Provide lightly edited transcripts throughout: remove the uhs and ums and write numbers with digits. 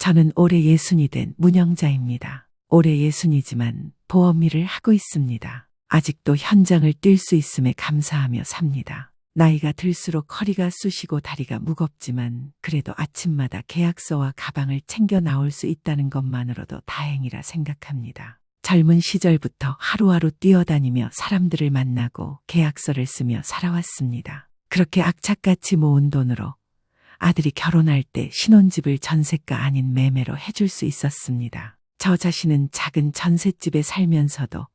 저는 올해 60이 된 문영자입니다. 올해 60이지만 보험 일을 하고 있습니다. 아직도 현장을 뛸 수 있음에 감사하며 삽니다. 나이가 들수록 허리가 쑤시고 다리가 무겁지만 그래도 아침마다 계약서와 가방을 챙겨 나올 수 있다는 것만으로도 다행이라 생각합니다. 젊은 시절부터 하루하루 뛰어다니며 사람들을 만나고 계약서를 쓰며 살아왔습니다. 그렇게 악착같이 모은 돈으로 아들이 결혼할 때 신혼집을 전세가 아닌 매매로 해줄 수 있었습니다. 저 자신은 작은 전셋집에 살면서도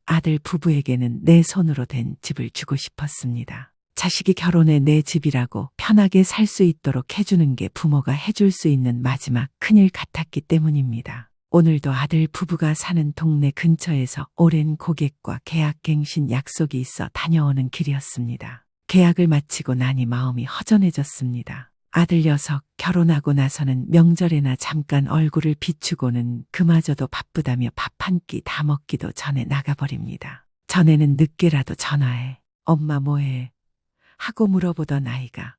아들 부부에게는 내 손으로 된 집을 주고 싶었습니다. 자식이 결혼해 내 집이라고 편하게 살 수 있도록 해주는 게 부모가 해줄 수 있는 마지막 큰일 같았기 때문입니다. 오늘도 아들 부부가 사는 동네 근처에서 오랜 고객과 계약갱신 약속이 있어 다녀오는 길이었습니다. 계약을 마치고 나니 마음이 허전해졌습니다. 아들 녀석 결혼하고 나서는 명절에나 잠깐 얼굴을 비추고는 그마저도 바쁘다며 밥 한 끼 다 먹기도 전에 나가버립니다. 전에는 늦게라도 전화해 엄마 뭐해 하고 물어보던 아이가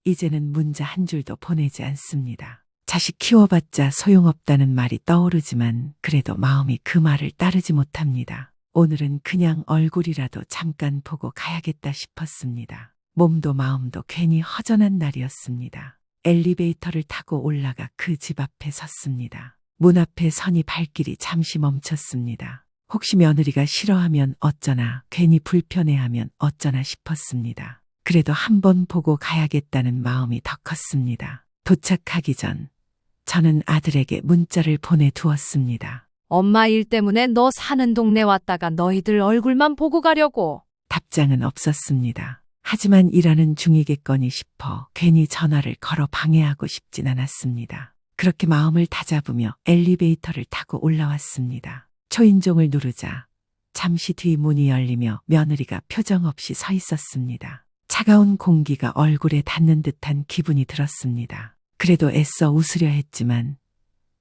이제는 문자 한 줄도 보내지 않습니다. 자식 키워봤자 소용없다는 말이 떠오르지만 그래도 마음이 그 말을 따르지 못합니다. 오늘은 그냥 얼굴이라도 잠깐 보고 가야겠다 싶었습니다. 몸도 마음도 괜히 허전한 날이었습니다. 엘리베이터를 타고 올라가 그 집 앞에 섰습니다. 문 앞에 서니 발길이 잠시 멈췄습니다. 혹시 며느리가 싫어하면 어쩌나 괜히 불편해하면 어쩌나 싶었습니다. 그래도 한번 보고 가야겠다는 마음이 더 컸습니다. 도착하기 전 저는 아들에게 문자를 보내두었습니다. 엄마 일 때문에 너 사는 동네 왔다가 너희들 얼굴만 보고 가려고. 답장은 없었습니다. 하지만 일하는 중이겠거니 싶어 괜히 전화를 걸어 방해하고 싶진 않았습니다. 그렇게 마음을 다잡으며 엘리베이터를 타고 올라왔습니다. 초인종을 누르자 잠시 뒤 문이 열리며 며느리가 표정 없이 서 있었습니다. 차가운 공기가 얼굴에 닿는 듯한 기분이 들었습니다. 그래도 애써 웃으려 했지만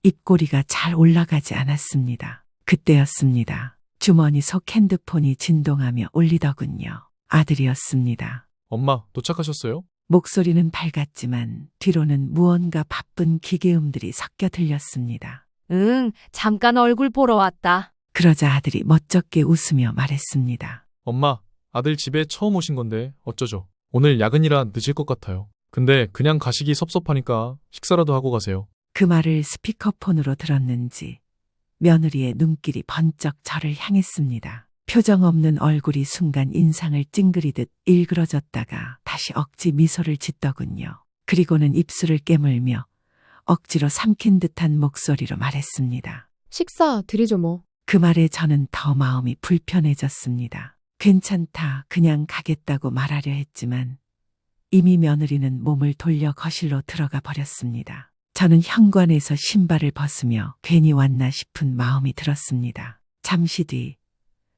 입꼬리가 잘 올라가지 않았습니다. 그때였습니다. 주머니 속 핸드폰이 진동하며 울리더군요. 아들이었습니다. 엄마, 도착하셨어요? 목소리는 밝았지만 뒤로는 무언가 바쁜 기계음들이 섞여 들렸습니다. 응, 잠깐 얼굴 보러 왔다. 그러자 아들이 멋쩍게 웃으며 말했습니다. 엄마, 아들 집에 처음 오신 건데 어쩌죠? 오늘 야근이라 늦을 것 같아요. 근데 그냥 가시기 섭섭하니까 식사라도 하고 가세요. 그 말을 스피커폰으로 들었는지 며느리의 눈길이 번쩍 저를 향했습니다. 표정 없는 얼굴이 순간 인상을 찡그리듯 일그러졌다가 다시 억지 미소를 짓더군요. 그리고는 입술을 깨물며 억지로 삼킨 듯한 목소리로 말했습니다. 식사 드리죠 뭐. 그 말에 저는 더 마음이 불편해졌습니다. 괜찮다, 그냥 가겠다고 말하려 했지만 이미 며느리는 몸을 돌려 거실로 들어가 버렸습니다. 저는 현관에서 신발을 벗으며 괜히 왔나 싶은 마음이 들었습니다. 잠시 뒤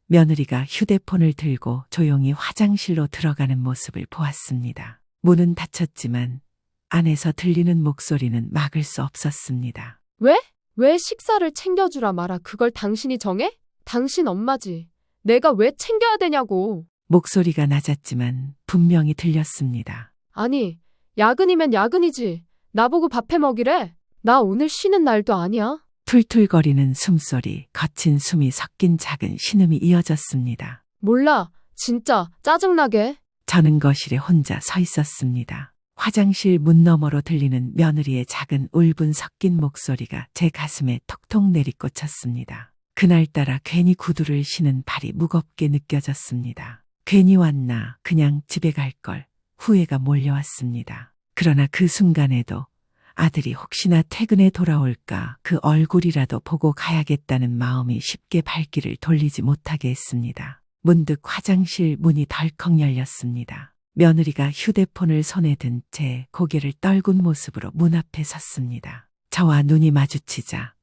며느리가 휴대폰을 들고 조용히 화장실로 들어가는 모습을 보았습니다. 문은 닫혔지만 안에서 들리는 목소리는 막을 수 없었습니다. 왜? 왜 식사를 챙겨주라 마라 그걸 당신이 정해? 당신 엄마지. 내가 왜 챙겨야 되냐고. 목소리가 낮았지만 분명히 들렸습니다. 아니, 야근이면 야근이지. 나보고 밥해 먹이래. 나 오늘 쉬는 날도 아니야. 툴툴거리는 숨소리, 거친 숨이 섞인 작은 신음이 이어졌습니다. 몰라. 진짜 짜증나게. 저는 거실에 혼자 서 있었습니다. 화장실 문 너머로 들리는 며느리의 작은 울분 섞인 목소리가 제 가슴에 톡톡 내리꽂혔습니다. 그날따라 괜히 구두를 신은 발이 무겁게 느껴졌습니다. 괜히 왔나, 그냥 집에 갈 걸 후회가 몰려왔습니다. 그러나 그 순간에도 아들이 혹시나 퇴근에 돌아올까 그 얼굴이라도 보고 가야겠다는 마음이 쉽게 발길을 돌리지 못하게 했습니다. 문득 화장실 문이 덜컥 열렸습니다. 며느리가 휴대폰을 손에 든 제 고개를 떨군 모습으로 문 앞에 섰습니다. 저와 눈이 마주치자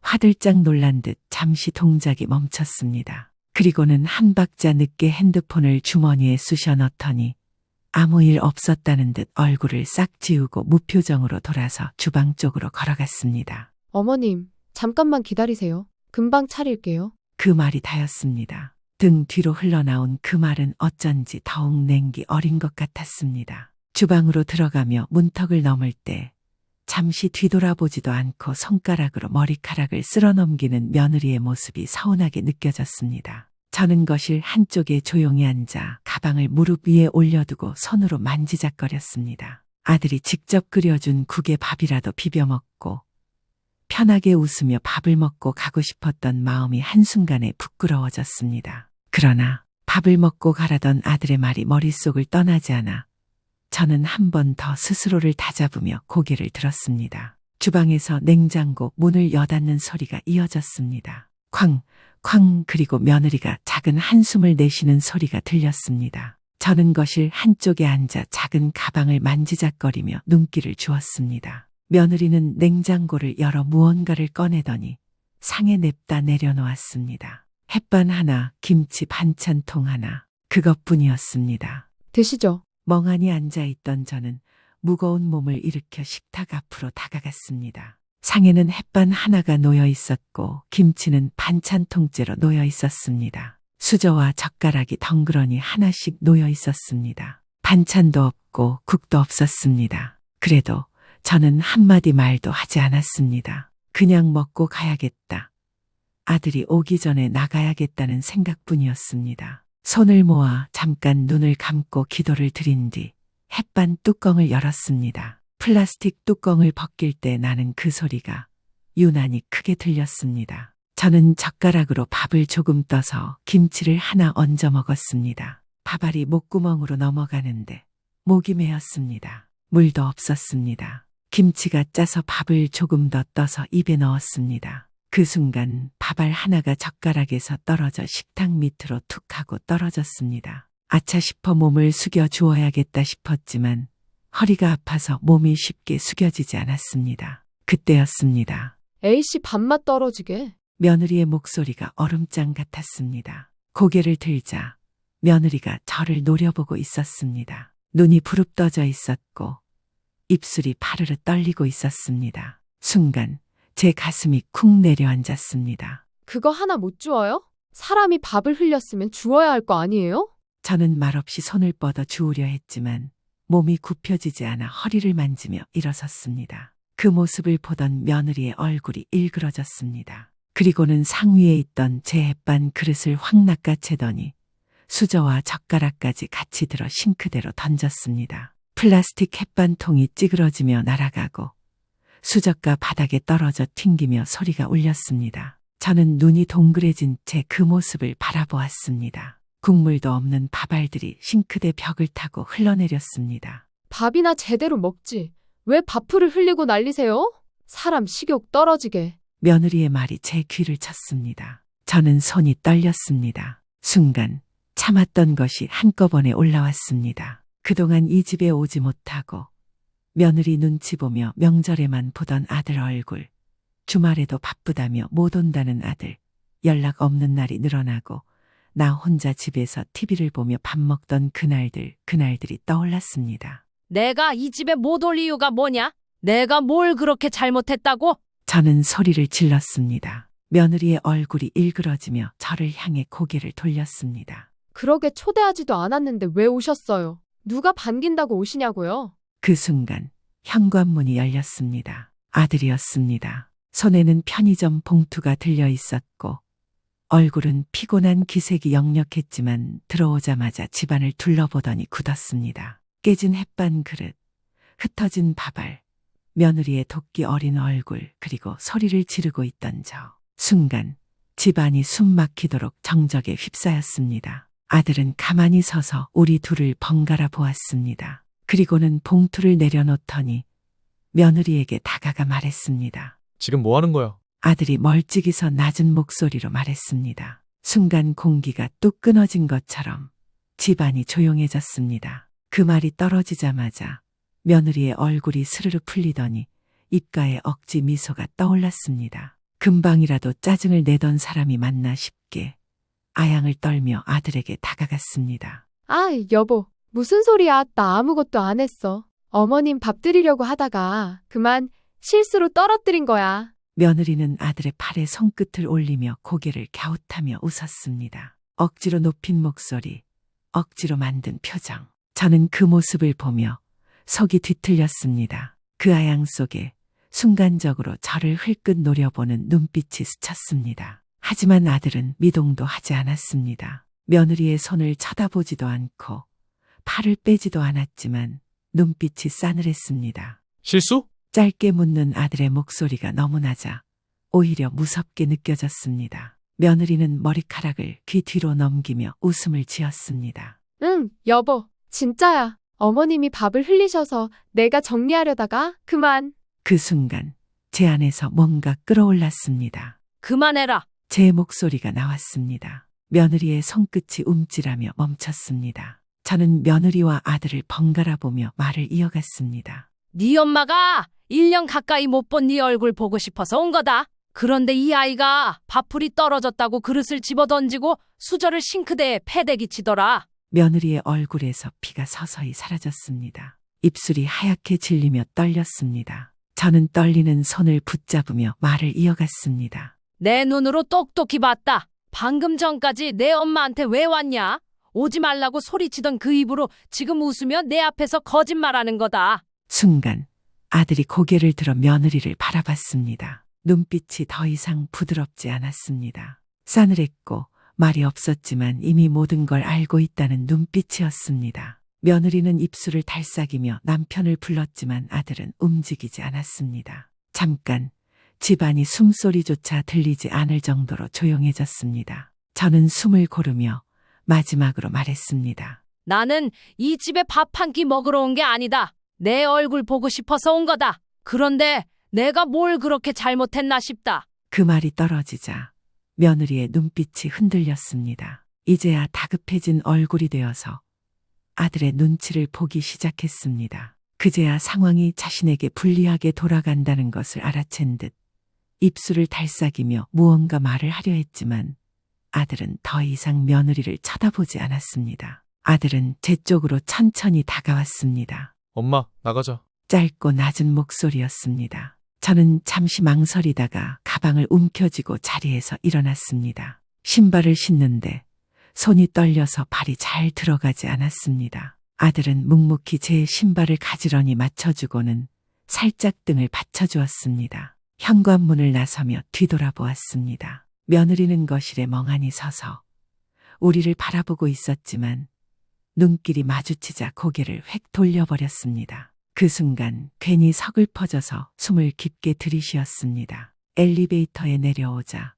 화들짝 놀란 듯 잠시 동작이 멈췄습니다. 그리고는 한 박자 늦게 핸드폰을 주머니에 쑤셔 넣더니 아무 일 없었다는 듯 얼굴을 싹 지우고 무표정으로 돌아서 주방 쪽으로 걸어갔습니다. 어머님, 잠깐만 기다리세요. 금방 차릴게요. 그 말이 다였습니다. 등 뒤로 흘러나온 그 말은 어쩐지 더욱 냉기 어린 것 같았습니다. 주방으로 들어가며 문턱을 넘을 때 잠시 뒤돌아보지도 않고 손가락으로 머리카락을 쓸어넘기는 며느리의 모습이 서운하게 느껴졌습니다. 저는 거실 한쪽에 조용히 앉아 가방을 무릎 위에 올려두고 손으로 만지작거렸습니다. 아들이 직접 끓여준 국에 밥이라도 비벼 먹고 편하게 웃으며 밥을 먹고 가고 싶었던 마음이 한순간에 부끄러워졌습니다. 그러나 밥을 먹고 가라던 아들의 말이 머릿속을 떠나지 않아 저는 한 번 더 스스로를 다잡으며 고개를 들었습니다. 주방에서 냉장고 문을 여닫는 소리가 이어졌습니다. 쾅, 쾅 그리고 며느리가 작은 한숨을 내쉬는 소리가 들렸습니다. 저는 거실 한쪽에 앉아 작은 가방을 만지작거리며 눈길을 주었습니다. 며느리는 냉장고를 열어 무언가를 꺼내더니 상에 냅다 내려놓았습니다. 햇반 하나, 김치 반찬통 하나, 그것뿐이었습니다. 드시죠. 멍하니 앉아있던 저는 무거운 몸을 일으켜 식탁 앞으로 다가갔습니다. 상에는 햇반 하나가 놓여 있었고 김치는 반찬통째로 놓여 있었습니다. 수저와 젓가락이 덩그러니 하나씩 놓여 있었습니다. 반찬도 없고 국도 없었습니다. 그래도 저는 한마디 말도 하지 않았습니다. 그냥 먹고 가야겠다. 아들이 오기 전에 나가야겠다는 생각뿐이었습니다. 손을 모아 잠깐 눈을 감고 기도를 드린 뒤 햇반 뚜껑을 열었습니다. 플라스틱 뚜껑을 벗길 때 나는 그 소리가 유난히 크게 들렸습니다. 저는 젓가락으로 밥을 조금 떠서 김치를 하나 얹어 먹었습니다. 밥알이 목구멍으로 넘어가는데 목이 메었습니다. 물도 없었습니다. 김치가 짜서 밥을 조금 더 떠서 입에 넣었습니다. 그 순간 밥알 하나가 젓가락에서 떨어져 식탁 밑으로 툭 하고 떨어졌습니다. 아차 싶어 몸을 숙여 주어야겠다 싶었지만 허리가 아파서 몸이 쉽게 숙여지지 않았습니다. 그때였습니다. A씨 밥맛 떨어지게. 며느리의 목소리가 얼음장 같았습니다. 고개를 들자 며느리가 저를 노려보고 있었습니다. 눈이 부릅떠져 있었고 입술이 파르르 떨리고 있었습니다. 순간 제 가슴이 쿵 내려앉았습니다. 그거 하나 못 주워요? 사람이 밥을 흘렸으면 주워야 할 거 아니에요? 저는 말없이 손을 뻗어 주우려 했지만 몸이 굽혀지지 않아 허리를 만지며 일어섰습니다. 그 모습을 보던 며느리의 얼굴이 일그러졌습니다. 그리고는 상위에 있던 제 햇반 그릇을 확 낚아채더니 수저와 젓가락까지 같이 들어 싱크대로 던졌습니다. 플라스틱 햇반통이 찌그러지며 날아가고 수저가 바닥에 떨어져 튕기며 소리가 울렸습니다. 저는 눈이 동그래진 제 그 모습을 바라보았습니다. 국물도 없는 밥알들이 싱크대 벽을 타고 흘러내렸습니다. 밥이나 제대로 먹지. 왜 밥풀을 흘리고 난리세요? 사람 식욕 떨어지게. 며느리의 말이 제 귀를 쳤습니다. 저는 손이 떨렸습니다. 순간 참았던 것이 한꺼번에 올라왔습니다. 그동안 이 집에 오지 못하고 며느리 눈치 보며 명절에만 보던 아들 얼굴, 주말에도 바쁘다며 못 온다는 아들, 연락 없는 날이 늘어나고 나 혼자 집에서 TV를 보며 밥 먹던 그날들이 떠올랐습니다. 내가 이 집에 못 올 이유가 뭐냐? 내가 뭘 그렇게 잘못했다고? 저는 소리를 질렀습니다. 며느리의 얼굴이 일그러지며 저를 향해 고개를 돌렸습니다. 그러게 초대하지도 않았는데 왜 오셨어요? 누가 반긴다고 오시냐고요? 그 순간 현관문이 열렸습니다. 아들이었습니다. 손에는 편의점 봉투가 들려 있었고 얼굴은 피곤한 기색이 역력했지만 들어오자마자 집안을 둘러보더니 굳었습니다. 깨진 햇반 그릇, 흩어진 밥알, 며느리의 도끼 어린 얼굴, 그리고 소리를 지르고 있던 저. 순간 집안이 숨 막히도록 정적에 휩싸였습니다. 아들은 가만히 서서 우리 둘을 번갈아 보았습니다. 그리고는 봉투를 내려놓더니 며느리에게 다가가 말했습니다. 지금 뭐 하는 거야? 아들이 멀찍이서 낮은 목소리로 말했습니다. 순간 공기가 뚝 끊어진 것처럼 집안이 조용해졌습니다. 그 말이 떨어지자마자 며느리의 얼굴이 스르르 풀리더니 입가에 억지 미소가 떠올랐습니다. 금방이라도 짜증을 내던 사람이 맞나 싶게 아양을 떨며 아들에게 다가갔습니다. 아, 여보. 무슨 소리야? 나 아무것도 안 했어. 어머님 밥 드리려고 하다가 그만 실수로 떨어뜨린 거야. 며느리는 아들의 팔에 손끝을 올리며 고개를 갸웃하며 웃었습니다. 억지로 높인 목소리, 억지로 만든 표정. 저는 그 모습을 보며 속이 뒤틀렸습니다. 그 아양 속에 순간적으로 저를 흘끗 노려보는 눈빛이 스쳤습니다. 하지만 아들은 미동도 하지 않았습니다. 며느리의 손을 쳐다보지도 않고 팔을 빼지도 않았지만 눈빛이 싸늘했습니다. 실수? 짧게 묻는 아들의 목소리가 너무 낮아 오히려 무섭게 느껴졌습니다. 며느리는 머리카락을 귀 뒤로 넘기며 웃음을 지었습니다. 응, 여보. 진짜야. 어머님이 밥을 흘리셔서 내가 정리하려다가 그만. 그 순간 제 안에서 뭔가 끌어올랐습니다. 그만해라. 제 목소리가 나왔습니다. 며느리의 손끝이 움찔하며 멈췄습니다. 저는 며느리와 아들을 번갈아 보며 말을 이어갔습니다. 네 엄마가 1년 가까이 못 본 네 얼굴 보고 싶어서 온 거다. 그런데 이 아이가 밥풀이 떨어졌다고 그릇을 집어던지고 수저를 싱크대에 패대기 치더라. 며느리의 얼굴에서 피가 서서히 사라졌습니다. 입술이 하얗게 질리며 떨렸습니다. 저는 떨리는 손을 붙잡으며 말을 이어갔습니다. 내 눈으로 똑똑히 봤다. 방금 전까지 내 엄마한테 왜 왔냐? 오지 말라고 소리치던 그 입으로 지금 웃으며 내 앞에서 거짓말하는 거다. 순간 아들이 고개를 들어 며느리를 바라봤습니다. 눈빛이 더 이상 부드럽지 않았습니다. 싸늘했고 말이 없었지만 이미 모든 걸 알고 있다는 눈빛이었습니다. 며느리는 입술을 달싹이며 남편을 불렀지만 아들은 움직이지 않았습니다. 잠깐 집안이 숨소리조차 들리지 않을 정도로 조용해졌습니다. 저는 숨을 고르며 마지막으로 말했습니다. 나는 이 집에 밥 한 끼 먹으러 온 게 아니다. 내 얼굴 보고 싶어서 온 거다. 그런데 내가 뭘 그렇게 잘못했나 싶다. 그 말이 떨어지자 며느리의 눈빛이 흔들렸습니다. 이제야 다급해진 얼굴이 되어서 아들의 눈치를 보기 시작했습니다. 그제야 상황이 자신에게 불리하게 돌아간다는 것을 알아챈 듯 입술을 달싹이며 무언가 말을 하려 했지만 아들은 더 이상 며느리를 쳐다보지 않았습니다. 아들은 제 쪽으로 천천히 다가왔습니다. 엄마, 나가자. 짧고 낮은 목소리였습니다. 저는 잠시 망설이다가 가방을 움켜쥐고 자리에서 일어났습니다. 신발을 신는데 손이 떨려서 발이 잘 들어가지 않았습니다. 아들은 묵묵히 제 신발을 가지런히 맞춰주고는 살짝 등을 받쳐주었습니다. 현관문을 나서며 뒤돌아보았습니다. 며느리는 거실에 멍하니 서서 우리를 바라보고 있었지만 눈길이 마주치자 고개를 획 돌려버렸습니다. 그 순간 괜히 서글퍼져서 숨을 깊게 들이쉬었습니다. 엘리베이터에 내려오자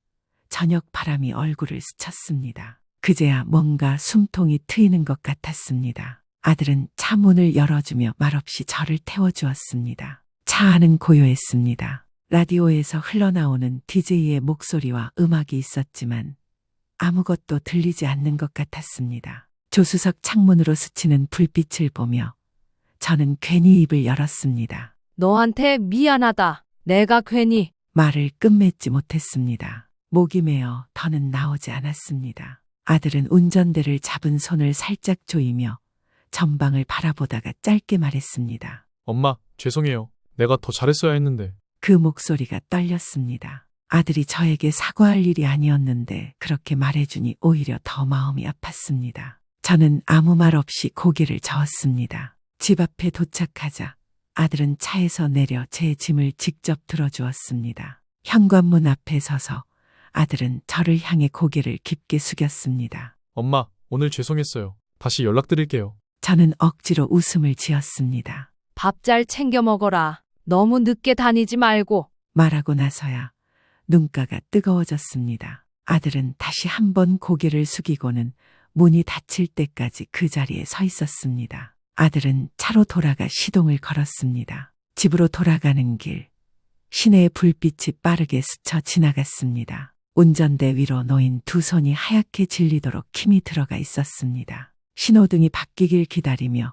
저녁 바람이 얼굴을 스쳤습니다. 그제야 뭔가 숨통이 트이는 것 같았습니다. 아들은 차 문을 열어주며 말없이 저를 태워주었습니다. 차 안은 고요했습니다. 라디오에서 흘러나오는 DJ의 목소리와 음악이 있었지만 아무것도 들리지 않는 것 같았습니다. 조수석 창문으로 스치는 불빛을 보며 저는 괜히 입을 열었습니다. 너한테 미안하다. 내가 괜히. 말을 끝맺지 못했습니다. 목이 메어 더는 나오지 않았습니다. 아들은 운전대를 잡은 손을 살짝 조이며 전방을 바라보다가 짧게 말했습니다. 엄마, 죄송해요. 내가 더 잘했어야 했는데. 그 목소리가 떨렸습니다. 아들이 저에게 사과할 일이 아니었는데 그렇게 말해주니 오히려 더 마음이 아팠습니다. 저는 아무 말 없이 고개를 저었습니다. 집 앞에 도착하자 아들은 차에서 내려 제 짐을 직접 들어주었습니다. 현관문 앞에 서서 아들은 저를 향해 고개를 깊게 숙였습니다. 엄마, 오늘 죄송했어요. 다시 연락드릴게요. 저는 억지로 웃음을 지었습니다. 밥 잘 챙겨 먹어라. 너무 늦게 다니지 말고. 말하고 나서야 눈가가 뜨거워졌습니다. 아들은 다시 한번 고개를 숙이고는 문이 닫힐 때까지 그 자리에 서 있었습니다. 아들은 차로 돌아가 시동을 걸었습니다. 집으로 돌아가는 길, 시내의 불빛이 빠르게 스쳐 지나갔습니다. 운전대 위로 놓인 두 손이 하얗게 질리도록 힘이 들어가 있었습니다. 신호등이 바뀌길 기다리며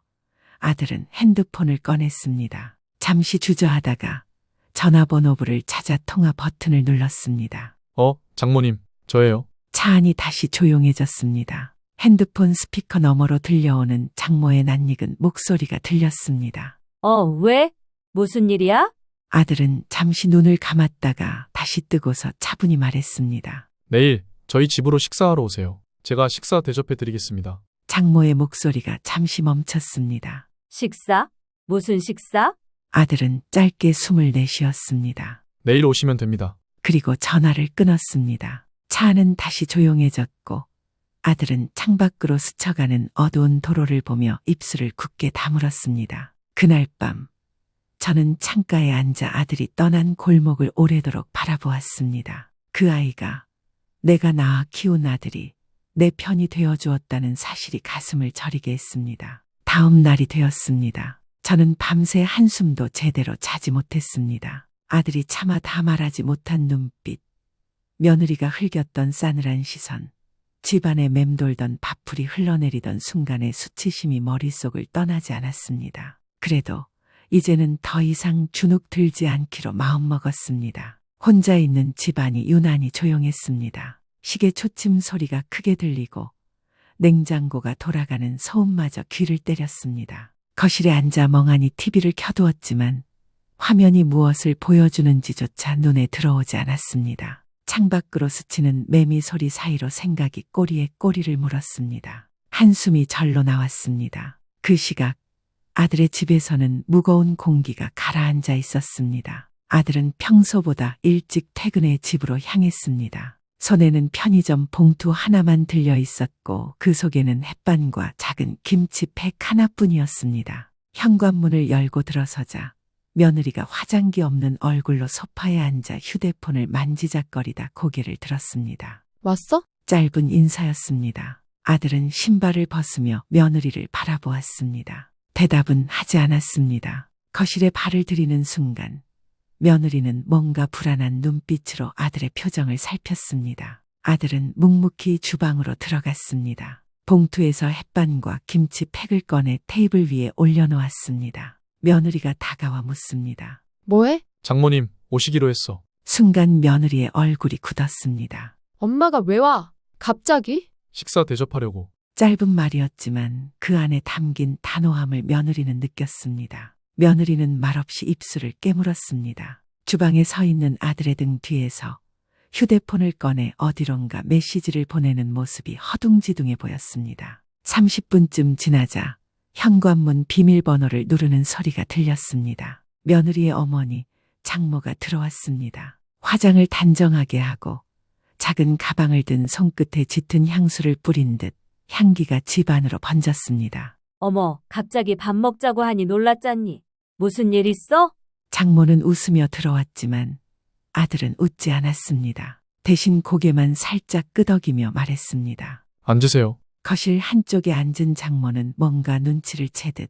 아들은 핸드폰을 꺼냈습니다. 잠시 주저하다가 전화번호부를 찾아 통화 버튼을 눌렀습니다. 장모님, 저예요. 차 안이 다시 조용해졌습니다. 핸드폰 스피커 너머로 들려오는 장모의 낯익은 목소리가 들렸습니다. 왜? 무슨 일이야? 아들은 잠시 눈을 감았다가 다시 뜨고서 차분히 말했습니다. 내일 저희 집으로 식사하러 오세요. 제가 식사 대접해 드리겠습니다. 장모의 목소리가 잠시 멈췄습니다. 식사? 무슨 식사? 아들은 짧게 숨을 내쉬었습니다. 내일 오시면 됩니다. 그리고 전화를 끊었습니다. 차 안은 다시 조용해졌고 아들은 창밖으로 스쳐가는 어두운 도로를 보며 입술을 굳게 다물었습니다. 그날 밤 저는 창가에 앉아 아들이 떠난 골목을 오래도록 바라보았습니다. 그 아이가 내가 낳아 키운 아들이 내 편이 되어주었다는 사실이 가슴을 저리게 했습니다. 다음 날이 되었습니다. 저는 밤새 한숨도 제대로 자지 못했습니다. 아들이 차마 다 말하지 못한 눈빛, 며느리가 흘겼던 싸늘한 시선, 집안에 맴돌던 밥풀이 흘러내리던 순간의 수치심이 머릿속을 떠나지 않았습니다. 그래도 이제는 더 이상 주눅 들지 않기로 마음먹었습니다. 혼자 있는 집안이 유난히 조용했습니다. 시계 초침 소리가 크게 들리고 냉장고가 돌아가는 소음마저 귀를 때렸습니다. 거실에 앉아 멍하니 TV를 켜두었지만 화면이 무엇을 보여주는지조차 눈에 들어오지 않았습니다. 창밖으로 스치는 매미 소리 사이로 생각이 꼬리에 꼬리를 물었습니다. 한숨이 절로 나왔습니다. 그 시각 아들의 집에서는 무거운 공기가 가라앉아 있었습니다. 아들은 평소보다 일찍 퇴근해 집으로 향했습니다. 손에는 편의점 봉투 하나만 들려 있었고 그 속에는 햇반과 작은 김치팩 하나뿐이었습니다. 현관문을 열고 들어서자 며느리가 화장기 없는 얼굴로 소파에 앉아 휴대폰을 만지작거리다 고개를 들었습니다. 왔어? 짧은 인사였습니다. 아들은 신발을 벗으며 며느리를 바라보았습니다. 대답은 하지 않았습니다. 거실에 발을 들이는 순간 며느리는 뭔가 불안한 눈빛으로 아들의 표정을 살폈습니다. 아들은 묵묵히 주방으로 들어갔습니다. 봉투에서 햇반과 김치팩을 꺼내 테이블 위에 올려놓았습니다. 며느리가 다가와 묻습니다. 뭐해? 장모님, 오시기로 했어. 순간 며느리의 얼굴이 굳었습니다. 엄마가 왜 와? 갑자기? 식사 대접하려고. 짧은 말이었지만 그 안에 담긴 단호함을 며느리는 느꼈습니다. 며느리는 말없이 입술을 깨물었습니다. 주방에 서 있는 아들의 등 뒤에서 휴대폰을 꺼내 어디론가 메시지를 보내는 모습이 허둥지둥해 보였습니다. 30분쯤 지나자 현관문 비밀번호를 누르는 소리가 들렸습니다. 며느리의 어머니, 장모가 들어왔습니다. 화장을 단정하게 하고 작은 가방을 든 손끝에 짙은 향수를 뿌린 듯 향기가 집 안으로 번졌습니다. 어머, 갑자기 밥 먹자고 하니 놀랐잖니. 무슨 일 있어? 장모는 웃으며 들어왔지만 아들은 웃지 않았습니다. 대신 고개만 살짝 끄덕이며 말했습니다. 앉으세요. 거실 한쪽에 앉은 장모는 뭔가 눈치를 채듯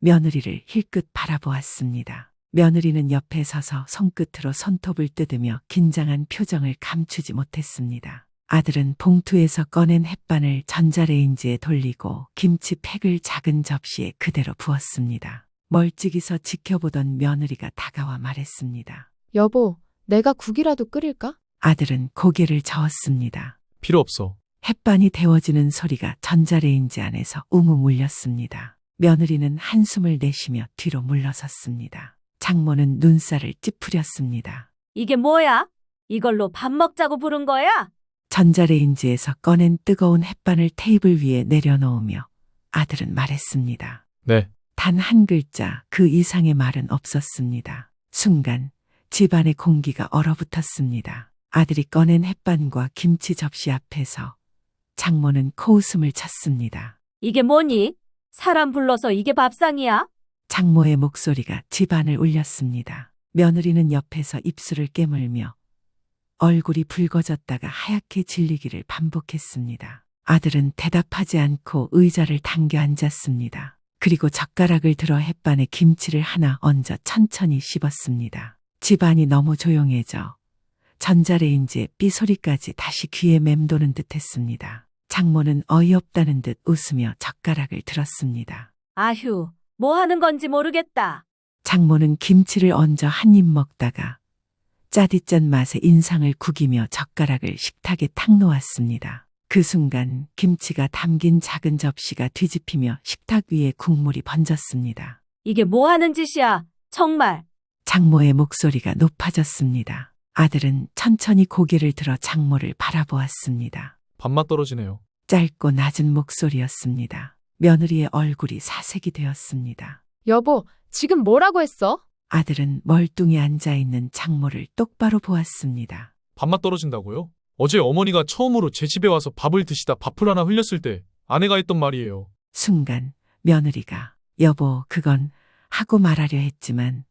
며느리를 힐끗 바라보았습니다. 며느리는 옆에 서서 손끝으로 손톱을 뜯으며 긴장한 표정을 감추지 못했습니다. 아들은 봉투에서 꺼낸 햇반을 전자레인지에 돌리고 김치팩을 작은 접시에 그대로 부었습니다. 멀찍이서 지켜보던 며느리가 다가와 말했습니다. 여보, 내가 국이라도 끓일까? 아들은 고개를 저었습니다. 필요 없어. 햇반이 데워지는 소리가 전자레인지 안에서 웅웅 울렸습니다. 며느리는 한숨을 내쉬며 뒤로 물러섰습니다. 장모는 눈살을 찌푸렸습니다. 이게 뭐야? 이걸로 밥 먹자고 부른 거야? 전자레인지에서 꺼낸 뜨거운 햇반을 테이블 위에 내려놓으며 아들은 말했습니다. 네. 단 한 글자 그 이상의 말은 없었습니다. 순간 집안의 공기가 얼어붙었습니다. 아들이 꺼낸 햇반과 김치 접시 앞에서 장모는 코웃음을 쳤습니다. 이게 뭐니? 사람 불러서 이게 밥상이야? 장모의 목소리가 집안을 울렸습니다. 며느리는 옆에서 입술을 깨물며 얼굴이 붉어졌다가 하얗게 질리기를 반복했습니다. 아들은 대답하지 않고 의자를 당겨 앉았습니다. 그리고 젓가락을 들어 햇반에 김치를 하나 얹어 천천히 씹었습니다. 집안이 너무 조용해져 전자레인지의 삐소리까지 다시 귀에 맴도는 듯 했습니다. 장모는 어이없다는 듯 웃으며 젓가락을 들었습니다. 아휴, 뭐 하는 건지 모르겠다. 장모는 김치를 얹어 한 입 먹다가 짜디짠 맛에 인상을 구기며 젓가락을 식탁에 탁 놓았습니다. 그 순간 김치가 담긴 작은 접시가 뒤집히며 식탁 위에 국물이 번졌습니다. 이게 뭐 하는 짓이야? 정말. 장모의 목소리가 높아졌습니다. 아들은 천천히 고개를 들어 장모를 바라보았습니다. 밥맛 떨어지네요. 짧고 낮은 목소리였습니다. 며느리의 얼굴이 사색이 되었습니다. 여보, 지금 뭐라고 했어? 아들은 멀뚱히 앉아있는 장모를 똑바로 보았습니다. 밥맛 떨어진다고요? 어제 어머니가 처음으로 제 집에 와서 밥을 드시다 밥풀 하나 흘렸을 때 아내가 했던 말이에요. 순간 며느리가 여보 그건 하고 말하려 했지만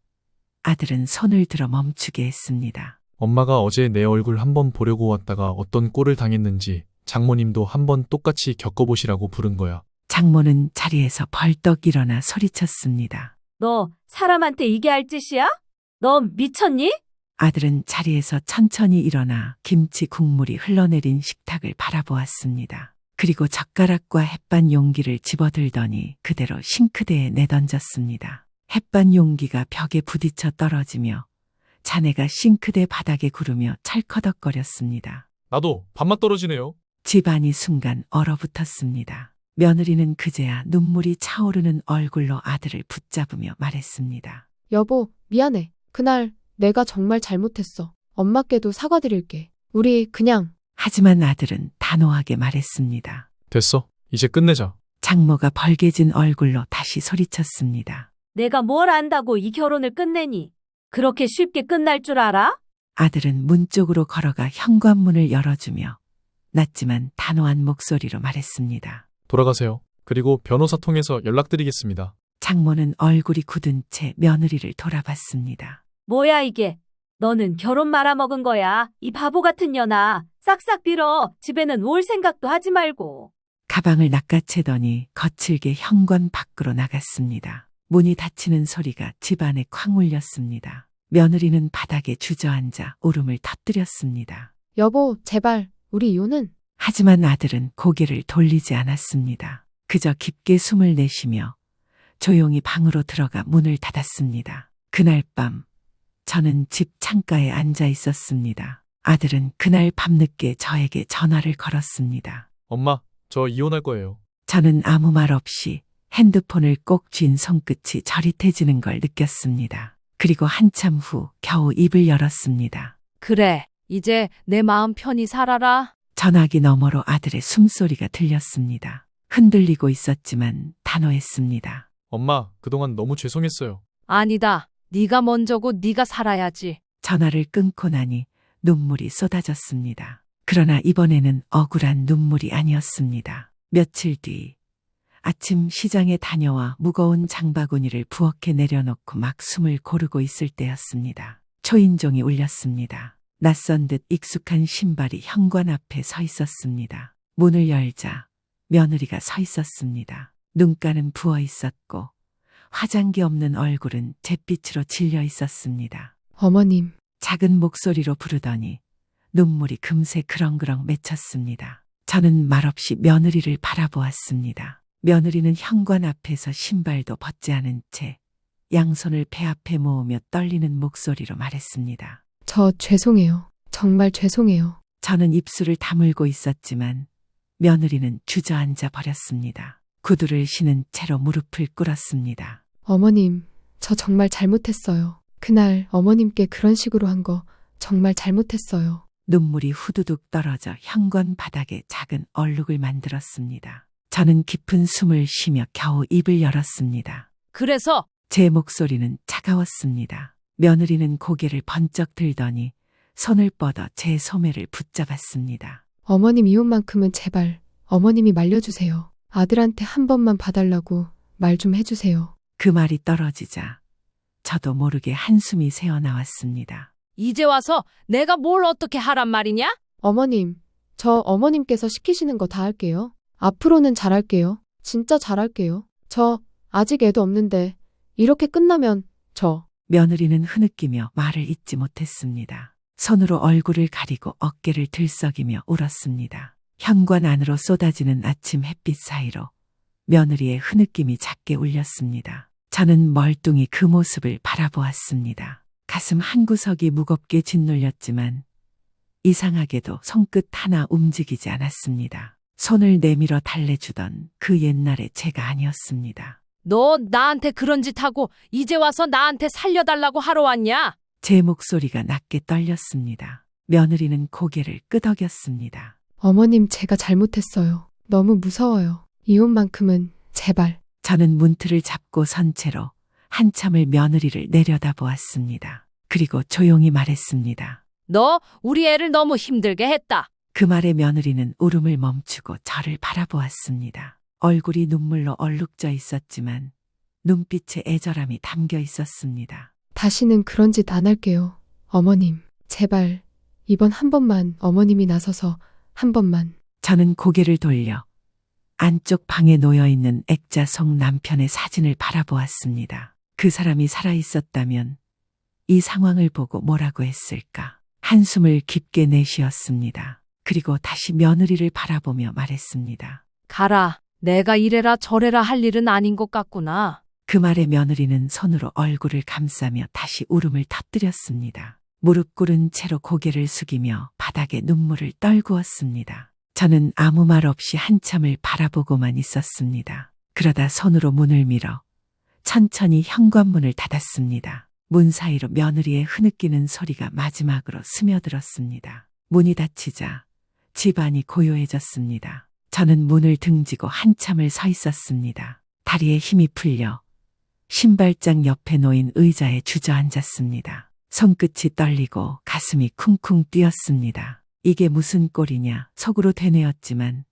아들은 손을 들어 멈추게 했습니다. 엄마가 어제 내 얼굴 한번 보려고 왔다가 어떤 꼴을 당했는지 장모님도 한번 똑같이 겪어보시라고 부른 거야. 장모는 자리에서 벌떡 일어나 소리쳤습니다. 너 사람한테 이게 할 짓이야? 너 미쳤니? 아들은 자리에서 천천히 일어나 김치 국물이 흘러내린 식탁을 바라보았습니다. 그리고 젓가락과 햇반 용기를 집어들더니 그대로 싱크대에 내던졌습니다. 햇반 용기가 벽에 부딪혀 떨어지며 자네가 싱크대 바닥에 구르며 찰커덕거렸습니다. 나도 밥맛 떨어지네요. 집안이 순간 얼어붙었습니다. 며느리는 그제야 눈물이 차오르는 얼굴로 아들을 붙잡으며 말했습니다. 여보, 미안해. 그날 내가 정말 잘못했어. 엄마께도 사과드릴게. 우리 그냥. 하지만 아들은 단호하게 말했습니다. 됐어. 이제 끝내자. 장모가 벌개진 얼굴로 다시 소리쳤습니다. 내가 뭘 안다고 이 결혼을 끝내니? 그렇게 쉽게 끝날 줄 알아? 아들은 문 쪽으로 걸어가 현관문을 열어주며 낮지만 단호한 목소리로 말했습니다. 돌아가세요. 그리고 변호사 통해서 연락드리겠습니다. 장모는 얼굴이 굳은 채 며느리를 돌아봤습니다. 뭐야 이게? 너는 결혼 말아먹은 거야. 이 바보 같은 년아. 싹싹 빌어. 집에는 올 생각도 하지 말고. 가방을 낚아채더니 거칠게 현관 밖으로 나갔습니다. 문이 닫히는 소리가 집안에 쾅 울렸습니다. 며느리는 바닥에 주저앉아 울음을 터뜨렸습니다. 여보, 제발, 우리 이혼은? 하지만 아들은 고개를 돌리지 않았습니다. 그저 깊게 숨을 내쉬며 조용히 방으로 들어가 문을 닫았습니다. 그날 밤 저는 집 창가에 앉아 있었습니다. 아들은 그날 밤늦게 저에게 전화를 걸었습니다. 엄마, 저 이혼할 거예요. 저는 아무 말 없이 핸드폰을 꼭 쥔 손끝이 저릿해지는 걸 느꼈습니다. 그리고 한참 후 겨우 입을 열었습니다. 그래, 이제 내 마음 편히 살아라. 전화기 너머로 아들의 숨소리가 들렸습니다. 흔들리고 있었지만 단호했습니다. 엄마, 그동안 너무 죄송했어요. 아니다. 네가 먼저고 네가 살아야지. 전화를 끊고 나니 눈물이 쏟아졌습니다. 그러나 이번에는 억울한 눈물이 아니었습니다. 며칠 뒤 아침 시장에 다녀와 무거운 장바구니를 부엌에 내려놓고 막 숨을 고르고 있을 때였습니다. 초인종이 울렸습니다. 낯선 듯 익숙한 신발이 현관 앞에 서 있었습니다. 문을 열자 며느리가 서 있었습니다. 눈가는 부어 있었고 화장기 없는 얼굴은 잿빛으로 질려 있었습니다. 어머님. 작은 목소리로 부르더니 눈물이 금세 그렁그렁 맺혔습니다. 저는 말없이 며느리를 바라보았습니다. 며느리는 현관 앞에서 신발도 벗지 않은 채 양손을 배 앞에 모으며 떨리는 목소리로 말했습니다. 저 죄송해요. 정말 죄송해요. 저는 입술을 다물고 있었지만 며느리는 주저앉아 버렸습니다. 구두를 신은 채로 무릎을 꿇었습니다. 어머님, 저 정말 잘못했어요. 그날 어머님께 그런 식으로 한 거 정말 잘못했어요. 눈물이 후두둑 떨어져 현관 바닥에 작은 얼룩을 만들었습니다. 저는 깊은 숨을 쉬며 겨우 입을 열었습니다. 그래서 제 목소리는 차가웠습니다. 며느리는 고개를 번쩍 들더니 손을 뻗어 제 소매를 붙잡았습니다. 어머님 이혼만큼은 제발 어머님이 말려주세요. 아들한테 한 번만 봐달라고 말 좀 해주세요. 그 말이 떨어지자 저도 모르게 한숨이 새어나왔습니다. 이제 와서 내가 뭘 어떻게 하란 말이냐? 어머님, 저 어머님께서 시키시는 거 다 할게요. 앞으로는 잘할게요. 진짜 잘할게요. 저 아직 애도 없는데 이렇게 끝나면 저. 며느리는 흐느끼며 말을 잇지 못했습니다. 손으로 얼굴을 가리고 어깨를 들썩이며 울었습니다. 현관 안으로 쏟아지는 아침 햇빛 사이로 며느리의 흐느낌이 작게 울렸습니다. 저는 멀뚱히 그 모습을 바라보았습니다. 가슴 한구석이 무겁게 짓눌렸지만 이상하게도 손끝 하나 움직이지 않았습니다. 손을 내밀어 달래주던 그 옛날의 제가 아니었습니다. 너 나한테 그런 짓 하고 이제 와서 나한테 살려달라고 하러 왔냐? 제 목소리가 낮게 떨렸습니다. 며느리는 고개를 끄덕였습니다. 어머님 제가 잘못했어요. 너무 무서워요. 이혼만큼은 제발. 저는 문틀을 잡고 선 채로 한참을 며느리를 내려다보았습니다. 그리고 조용히 말했습니다. 너 우리 애를 너무 힘들게 했다. 그 말에 며느리는 울음을 멈추고 저를 바라보았습니다. 얼굴이 눈물로 얼룩져 있었지만 눈빛에 애절함이 담겨 있었습니다. 다시는 그런 짓 안 할게요. 어머님, 제발 이번 한 번만 어머님이 나서서 한 번만. 저는 고개를 돌려 안쪽 방에 놓여있는 액자 속 남편의 사진을 바라보았습니다. 그 사람이 살아있었다면 이 상황을 보고 뭐라고 했을까? 한숨을 깊게 내쉬었습니다. 그리고 다시 며느리를 바라보며 말했습니다. 가라. 내가 이래라 저래라 할 일은 아닌 것 같구나. 그 말에 며느리는 손으로 얼굴을 감싸며 다시 울음을 터뜨렸습니다. 무릎 꿇은 채로 고개를 숙이며 바닥에 눈물을 떨구었습니다. 저는 아무 말 없이 한참을 바라보고만 있었습니다. 그러다 손으로 문을 밀어 천천히 현관문을 닫았습니다. 문 사이로 며느리의 흐느끼는 소리가 마지막으로 스며들었습니다. 문이 닫히자 집안이 고요해졌습니다. 저는 문을 등지고 한참을 서 있었습니다. 다리에 힘이 풀려 신발장 옆에 놓인 의자에 주저앉았습니다. 손끝이 떨리고 가슴이 쿵쿵 뛰었습니다. 이게 무슨 꼴이냐 속으로 되뇌었지만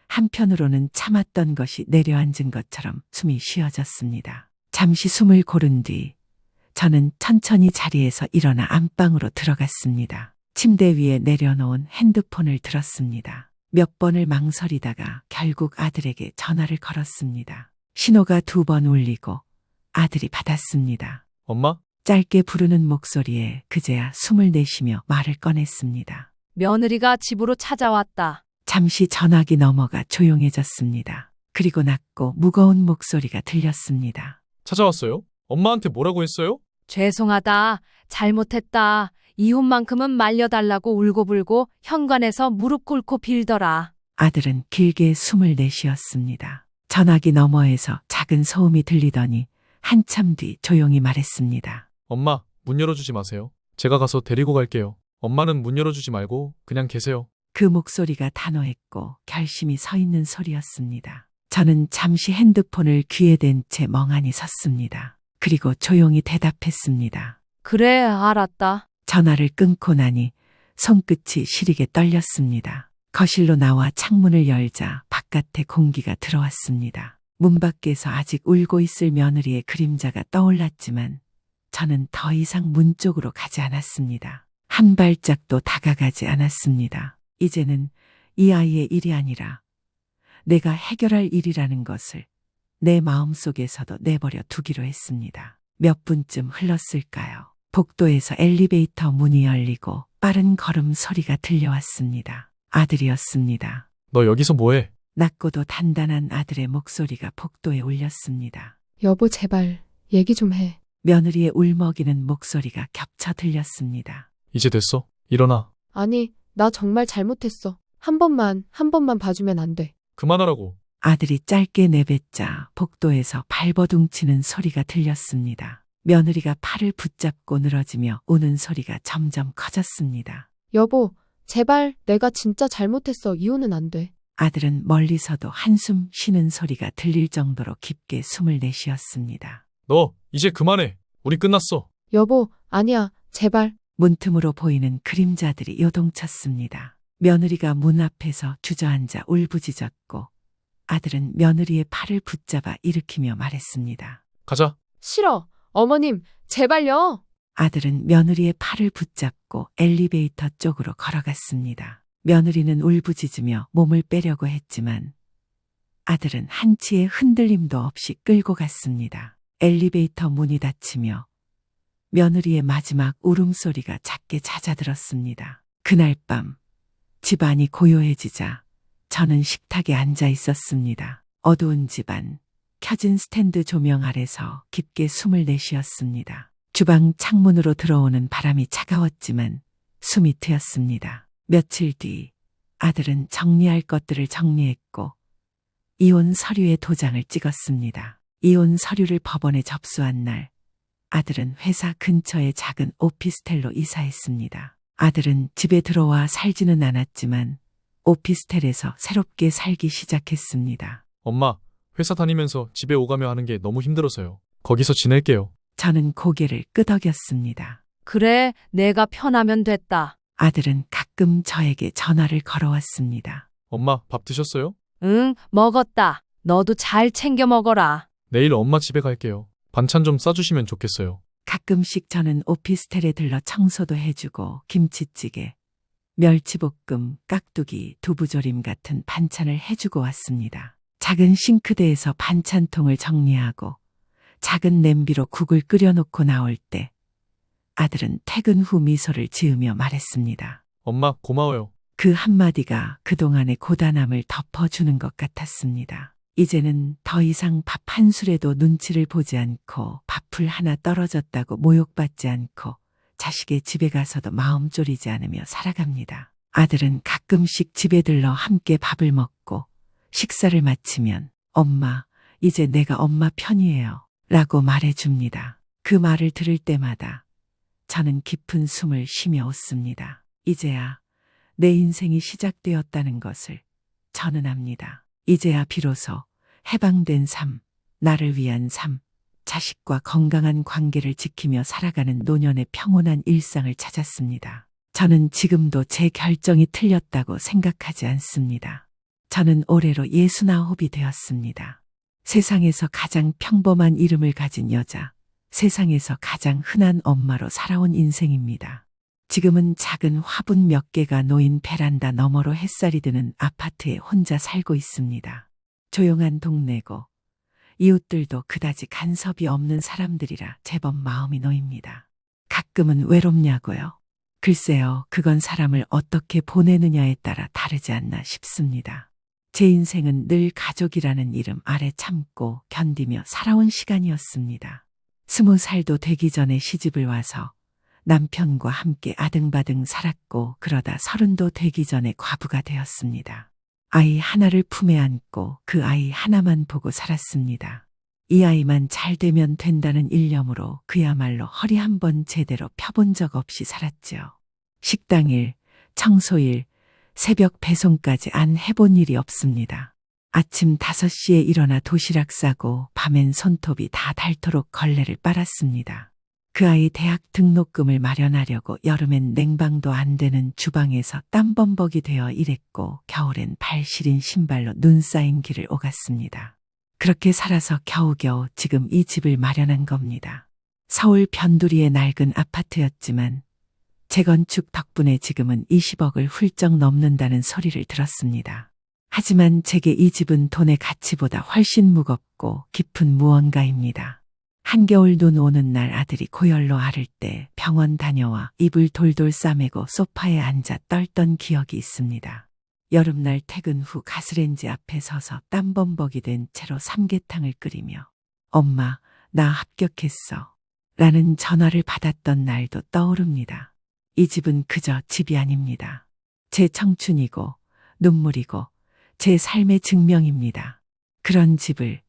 한편으로는 참았던 것이 내려앉은 것처럼 숨이 쉬어졌습니다. 잠시 숨을 고른 뒤 저는 천천히 자리에서 일어나 안방으로 들어갔습니다. 침대 위에 내려놓은 핸드폰을 들었습니다. 몇 번을 망설이다가 결국 아들에게 전화를 걸었습니다. 신호가 2번 울리고 아들이 받았습니다. 엄마? 짧게 부르는 목소리에 그제야 숨을 내쉬며 말을 꺼냈습니다. 며느리가 집으로 찾아왔다. 잠시 전화기 넘어가 조용해졌습니다. 그리고 낮고 무거운 목소리가 들렸습니다. 찾아왔어요? 엄마한테 뭐라고 했어요? 죄송하다. 잘못했다. 이혼만큼은 말려달라고 울고불고 현관에서 무릎 꿇고 빌더라. 아들은 길게 숨을 내쉬었습니다. 전화기 너머에서 작은 소음이 들리더니 한참 뒤 조용히 말했습니다. 엄마, 문 열어주지 마세요. 제가 가서 데리고 갈게요. 엄마는 문 열어주지 말고 그냥 계세요. 그 목소리가 단호했고 결심이 서 있는 소리였습니다. 저는 잠시 핸드폰을 귀에 댄 채 멍하니 섰습니다. 그리고 조용히 대답했습니다. 그래, 알았다. 전화를 끊고 나니 손끝이 시리게 떨렸습니다. 거실로 나와 창문을 열자 바깥에 공기가 들어왔습니다. 문 밖에서 아직 울고 있을 며느리의 그림자가 떠올랐지만 저는 더 이상 문 쪽으로 가지 않았습니다. 한 발짝도 다가가지 않았습니다. 이제는 이 아이의 일이 아니라 내가 해결할 일이라는 것을 내 마음속에서도 내버려 두기로 했습니다. 몇 분쯤 흘렀을까요? 복도에서 엘리베이터 문이 열리고 빠른 걸음 소리가 들려왔습니다. 아들이었습니다. 너 여기서 뭐해? 낮고도 단단한 아들의 목소리가 복도에 울렸습니다. 여보, 제발 얘기 좀 해. 며느리의 울먹이는 목소리가 겹쳐 들렸습니다. 이제 됐어. 일어나. 아니, 나 정말 잘못했어. 한 번만 봐주면 안 돼. 그만하라고. 아들이 짧게 내뱉자 복도에서 발버둥치는 소리가 들렸습니다. 며느리가 팔을 붙잡고 늘어지며 우는 소리가 점점 커졌습니다. 여보, 제발 내가 진짜 잘못했어. 이혼은 안 돼. 아들은 멀리서도 한숨 쉬는 소리가 들릴 정도로 깊게 숨을 내쉬었습니다. 너 이제 그만해. 우리 끝났어. 여보, 아니야. 제발. 문틈으로 보이는 그림자들이 요동쳤습니다. 며느리가 문 앞에서 주저앉아 울부짖었고 아들은 며느리의 팔을 붙잡아 일으키며 말했습니다. 가자. 싫어. 어머님, 제발요. 아들은 며느리의 팔을 붙잡고 엘리베이터 쪽으로 걸어갔습니다. 며느리는 울부짖으며 몸을 빼려고 했지만 아들은 한치의 흔들림도 없이 끌고 갔습니다. 엘리베이터 문이 닫히며 며느리의 마지막 울음소리가 작게 잦아들었습니다. 그날 밤 집안이 고요해지자 저는 식탁에 앉아 있었습니다. 어두운 집안, 켜진 스탠드 조명 아래서 깊게 숨을 내쉬었습니다. 주방 창문으로 들어오는 바람이 차가웠지만 숨이 트였습니다. 며칠 뒤 아들은 정리할 것들을 정리했고 이혼 서류에 도장을 찍었습니다. 이혼 서류를 법원에 접수한 날 아들은 회사 근처의 작은 오피스텔로 이사했습니다. 아들은 집에 들어와 살지는 않았지만 오피스텔에서 새롭게 살기 시작했습니다. 엄마, 회사 다니면서 집에 오가며 하는 게 너무 힘들어서요. 거기서 지낼게요. 저는 고개를 끄덕였습니다. 그래, 내가 편하면 됐다. 아들은 가끔 저에게 전화를 걸어왔습니다. 엄마, 밥 드셨어요? 응, 먹었다. 너도 잘 챙겨 먹어라. 내일 엄마 집에 갈게요. 반찬 좀 싸주시면 좋겠어요. 가끔씩 저는 오피스텔에 들러 청소도 해주고 김치찌개, 멸치볶음, 깍두기, 두부조림 같은 반찬을 해주고 왔습니다. 작은 싱크대에서 반찬통을 정리하고 작은 냄비로 국을 끓여놓고 나올 때 아들은 퇴근 후 미소를 지으며 말했습니다. 엄마, 고마워요. 그 한마디가 그동안의 고단함을 덮어주는 것 같았습니다. 이제는 더 이상 밥 한 술에도 눈치를 보지 않고 밥풀 하나 떨어졌다고 모욕받지 않고 자식의 집에 가서도 마음 졸이지 않으며 살아갑니다. 아들은 가끔씩 집에 들러 함께 밥을 먹고 식사를 마치면 엄마, 이제 내가 엄마 편이에요 라고 말해줍니다. 그 말을 들을 때마다 저는 깊은 숨을 쉬며 웃습니다. 이제야 내 인생이 시작되었다는 것을 저는 압니다. 이제야 비로소 해방된 삶, 나를 위한 삶, 자식과 건강한 관계를 지키며 살아가는 노년의 평온한 일상을 찾았습니다. 저는 지금도 제 결정이 틀렸다고 생각하지 않습니다. 저는 올해로 69이 되었습니다. 세상에서 가장 평범한 이름을 가진 여자, 세상에서 가장 흔한 엄마로 살아온 인생입니다. 지금은 작은 화분 몇 개가 놓인 베란다 너머로 햇살이 드는 아파트에 혼자 살고 있습니다. 조용한 동네고 이웃들도 그다지 간섭이 없는 사람들이라 제법 마음이 놓입니다. 가끔은 외롭냐고요? 글쎄요, 그건 사람을 어떻게 보내느냐에 따라 다르지 않나 싶습니다. 제 인생은 늘 가족이라는 이름 아래 참고 견디며 살아온 시간이었습니다. 20살도 되기 전에 시집을 와서 남편과 함께 아등바등 살았고 그러다 30도 되기 전에 과부가 되었습니다. 아이 하나를 품에 안고 그 아이 하나만 보고 살았습니다. 이 아이만 잘 되면 된다는 일념으로 그야말로 허리 한번 제대로 펴본 적 없이 살았죠. 식당일, 청소일, 새벽 배송까지 안 해본 일이 없습니다. 아침 5시에 일어나 도시락 싸고 밤엔 손톱이 다 닳도록 걸레를 빨았습니다. 그 아이 대학 등록금을 마련하려고 여름엔 냉방도 안 되는 주방에서 땀범벅이 되어 일했고 겨울엔 발 시린 신발로 눈 쌓인 길을 오갔습니다. 그렇게 살아서 겨우겨우 지금 이 집을 마련한 겁니다. 서울 변두리의 낡은 아파트였지만 재건축 덕분에 지금은 20억을 훌쩍 넘는다는 소리를 들었습니다. 하지만 제게 이 집은 돈의 가치보다 훨씬 무겁고 깊은 무언가입니다. 한겨울 눈 오는 날 아들이 고열로 앓을 때 병원 다녀와 이불 돌돌 싸매고 소파에 앉아 떨던 기억이 있습니다. 여름날 퇴근 후 가스레인지 앞에 서서 땀범벅이 된 채로 삼계탕을 끓이며 엄마, 나 합격했어 라는 전화를 받았던 날도 떠오릅니다. 이 집은 그저 집이 아닙니다. 제 청춘이고 눈물이고 제 삶의 증명입니다. 그런 집을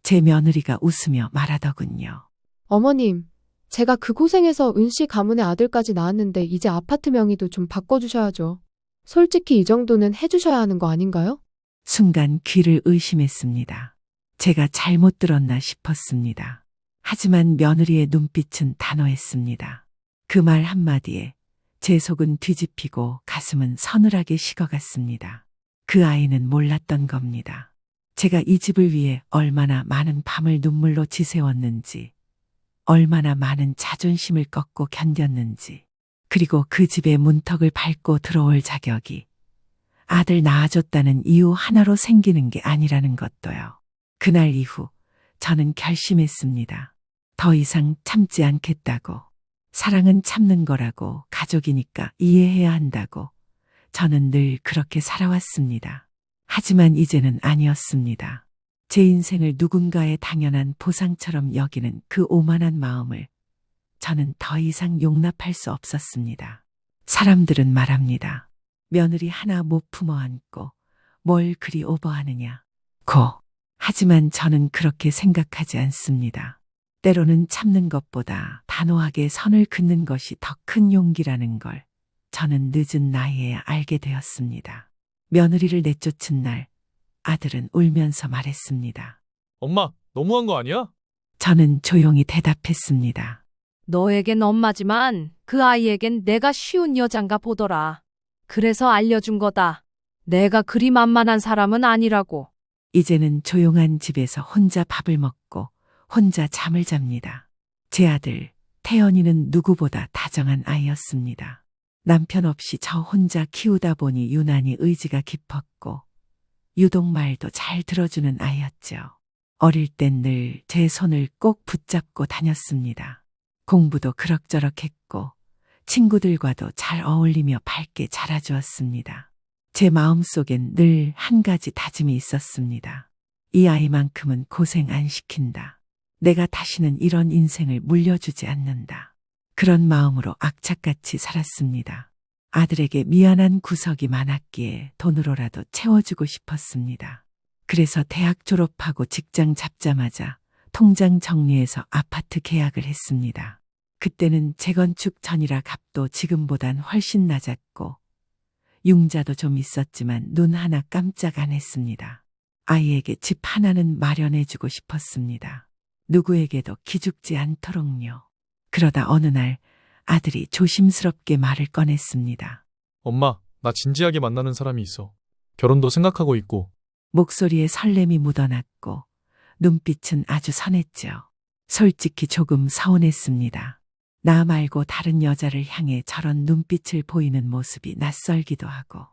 제 며느리가 웃으며 말하더군요. 어머님, 제가 그 고생해서 은씨 가문의 아들까지 낳았는데 이제 아파트 명의도 좀 바꿔주셔야죠. 솔직히 이 정도는 해주셔야 하는 거 아닌가요? 순간 귀를 의심했습니다. 제가 잘못 들었나 싶었습니다. 하지만 며느리의 눈빛은 단호했습니다. 그 말 한마디에 제 속은 뒤집히고 가슴은 서늘하게 식어갔습니다. 그 아이는 몰랐던 겁니다. 제가 이 집을 위해 얼마나 많은 밤을 눈물로 지새웠는지, 얼마나 많은 자존심을 꺾고 견뎠는지, 그리고 그 집의 문턱을 밟고 들어올 자격이 아들 낳아줬다는 이유 하나로 생기는 게 아니라는 것도요. 그날 이후 저는 결심했습니다. 더 이상 참지 않겠다고. 사랑은 참는 거라고, 가족이니까 이해해야 한다고. 저는 늘 그렇게 살아왔습니다. 하지만 이제는 아니었습니다. 제 인생을 누군가의 당연한 보상처럼 여기는 그 오만한 마음을 저는 더 이상 용납할 수 없었습니다. 사람들은 말합니다. 며느리 하나 못 품어 안고 뭘 그리 오버하느냐. 하지만 저는 그렇게 생각하지 않습니다. 때로는 참는 것보다 단호하게 선을 긋는 것이 더 큰 용기라는 걸 저는 늦은 나이에야 알게 되었습니다. 며느리를 내쫓은 날 아들은 울면서 말했습니다. 엄마, 너무한 거 아니야? 저는 조용히 대답했습니다. 너에겐 엄마지만 그 아이에겐 내가 쉬운 여잔가 보더라. 그래서 알려준 거다. 내가 그리 만만한 사람은 아니라고. 이제는 조용한 집에서 혼자 밥을 먹고 혼자 잠을 잡니다. 제 아들 태연이는 누구보다 다정한 아이였습니다. 남편 없이 저 혼자 키우다 보니 유난히 의지가 깊었고 유독 말도 잘 들어주는 아이였죠. 어릴 땐 늘 제 손을 꼭 붙잡고 다녔습니다. 공부도 그럭저럭 했고 친구들과도 잘 어울리며 밝게 자라주었습니다. 제 마음속엔 늘 한 가지 다짐이 있었습니다. 이 아이만큼은 고생 안 시킨다. 내가 다시는 이런 인생을 물려주지 않는다. 그런 마음으로 악착같이 살았습니다. 아들에게 미안한 구석이 많았기에 돈으로라도 채워주고 싶었습니다. 그래서 대학 졸업하고 직장 잡자마자 통장 정리해서 아파트 계약을 했습니다. 그때는 재건축 전이라 값도 지금보단 훨씬 낮았고 융자도 좀 있었지만 눈 하나 깜짝 안 했습니다. 아이에게 집 하나는 마련해주고 싶었습니다. 누구에게도 기죽지 않도록요. 그러다 어느 날 아들이 조심스럽게 말을 꺼냈습니다. 엄마, 나 진지하게 만나는 사람이 있어. 결혼도 생각하고 있고. 목소리에 설렘이 묻어났고 눈빛은 아주 선했죠. 솔직히 조금 서운했습니다. 나 말고 다른 여자를 향해 저런 눈빛을 보이는 모습이 낯설기도 하고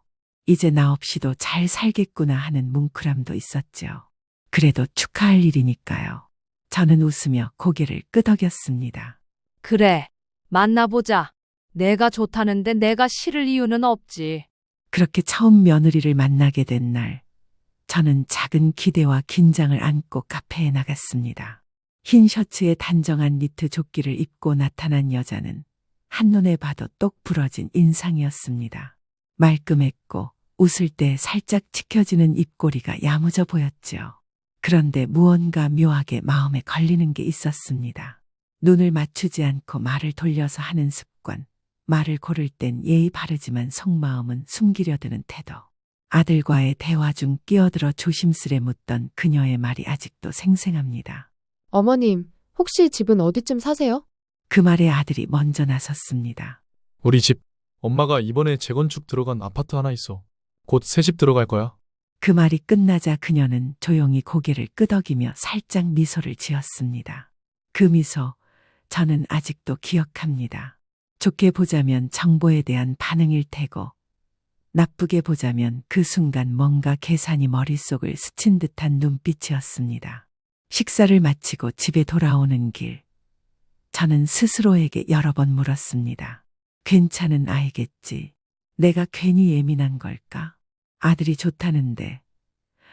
이제 나 없이도 잘 살겠구나 하는 뭉클함도 있었죠. 그래도 축하할 일이니까요. 저는 웃으며 고개를 끄덕였습니다. 그래, 만나보자. 내가 좋다는데 내가 싫을 이유는 없지. 그렇게 처음 며느리를 만나게 된 날, 저는 작은 기대와 긴장을 안고 카페에 나갔습니다. 흰 셔츠에 단정한 니트 조끼를 입고 나타난 여자는 한눈에 봐도 똑 부러진 인상이었습니다. 말끔했고 웃을 때 살짝 치켜지는 입꼬리가 야무져 보였죠. 그런데 무언가 묘하게 마음에 걸리는 게 있었습니다. 눈을 맞추지 않고 말을 돌려서 하는 습관, 말을 고를 땐 예의 바르지만 속마음은 숨기려 드는 태도. 아들과의 대화 중 끼어들어 조심스레 묻던 그녀의 말이 아직도 생생합니다. 어머님, 혹시 집은 어디쯤 사세요? 그 말에 아들이 먼저 나섰습니다. 우리 집. 엄마가 이번에 재건축 들어간 아파트 하나 있어. 곧 새 집 들어갈 거야. 그 말이 끝나자 그녀는 조용히 고개를 끄덕이며 살짝 미소를 지었습니다. 그 미소, 저는 아직도 기억합니다. 좋게 보자면 정보에 대한 반응일 테고, 나쁘게 보자면 그 순간 뭔가 계산이 머릿속을 스친 듯한 눈빛이었습니다. 식사를 마치고 집에 돌아오는 길, 저는 스스로에게 여러 번 물었습니다. 괜찮은 아이겠지. 내가 괜히 예민한 걸까? 아들이 좋다는데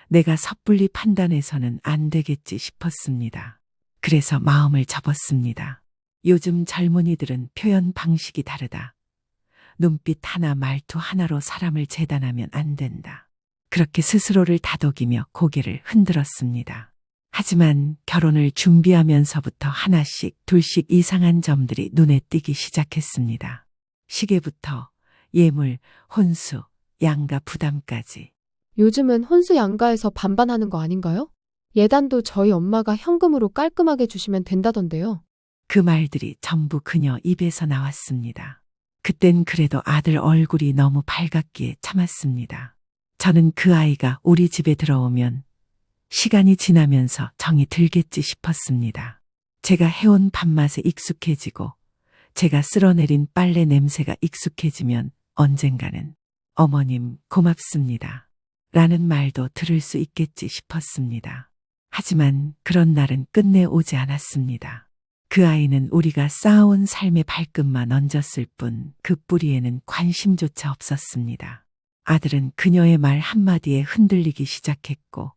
내가 섣불리 판단해서는 안 되겠지 싶었습니다. 그래서 마음을 접었습니다. 요즘 젊은이들은 표현 방식이 다르다. 눈빛 하나 말투 하나로 사람을 재단하면 안 된다. 그렇게 스스로를 다독이며 고개를 흔들었습니다. 하지만 결혼을 준비하면서부터 하나씩 둘씩 이상한 점들이 눈에 띄기 시작했습니다. 시계부터 예물, 혼수, 양가 부담까지. 요즘은 혼수 양가에서 반반하는 거 아닌가요? 예단도 저희 엄마가 현금으로 깔끔하게 주시면 된다던데요. 그 말들이 전부 그녀 입에서 나왔습니다. 그땐 그래도 아들 얼굴이 너무 밝았기에 참았습니다. 저는 그 아이가 우리 집에 들어오면 시간이 지나면서 정이 들겠지 싶었습니다. 제가 해온 밥맛에 익숙해지고 제가 쓸어내린 빨래 냄새가 익숙해지면 언젠가는 어머님 고맙습니다. 라는 말도 들을 수 있겠지 싶었습니다. 하지만 그런 날은 끝내 오지 않았습니다. 그 아이는 우리가 쌓아온 삶의 발끝만 얹었을 뿐 그 뿌리에는 관심조차 없었습니다. 아들은 그녀의 말 한마디에 흔들리기 시작했고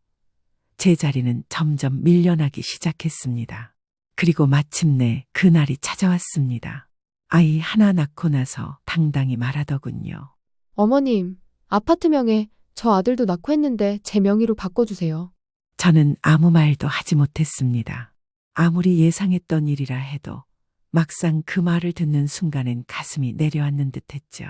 제 자리는 점점 밀려나기 시작했습니다. 그리고 마침내 그날이 찾아왔습니다. 아이 하나 낳고 나서 당당히 말하더군요. 어머님, 아파트 명에 저 아들도 낳고 했는데 제 명의로 바꿔주세요. 저는 아무 말도 하지 못했습니다. 아무리 예상했던 일이라 해도 막상 그 말을 듣는 순간엔 가슴이 내려앉는 듯했죠.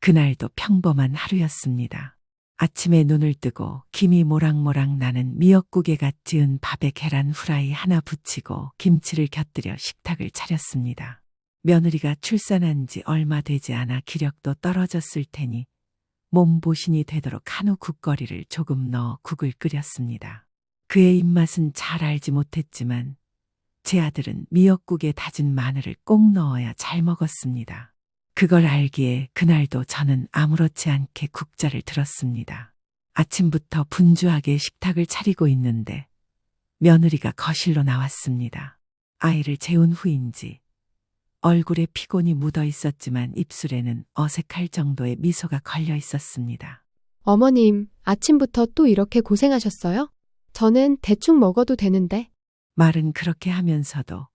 그날도 평범한 하루였습니다. 아침에 눈을 뜨고 김이 모락모락 나는 미역국에 갓 지은 밥에 계란 후라이 하나 부치고 김치를 곁들여 식탁을 차렸습니다. 며느리가 출산한 지 얼마 되지 않아 기력도 떨어졌을 테니 몸보신이 되도록 한우 국거리를 조금 넣어 국을 끓였습니다. 그의 입맛은 잘 알지 못했지만 제 아들은 미역국에 다진 마늘을 꼭 넣어야 잘 먹었습니다. 그걸 알기에 그날도 저는 아무렇지 않게 국자를 들었습니다. 아침부터 분주하게 식탁을 차리고 있는데 며느리가 거실로 나왔습니다. 아이를 재운 후인지 얼굴에 피곤이 묻어 있었지만 입술에는 어색할 정도의 미소가 걸려 있었습니다. 어머님, 아침부터 또 이렇게 고생하셨어요? 저는 대충 먹어도 되는데. 말은 그렇게 하면서도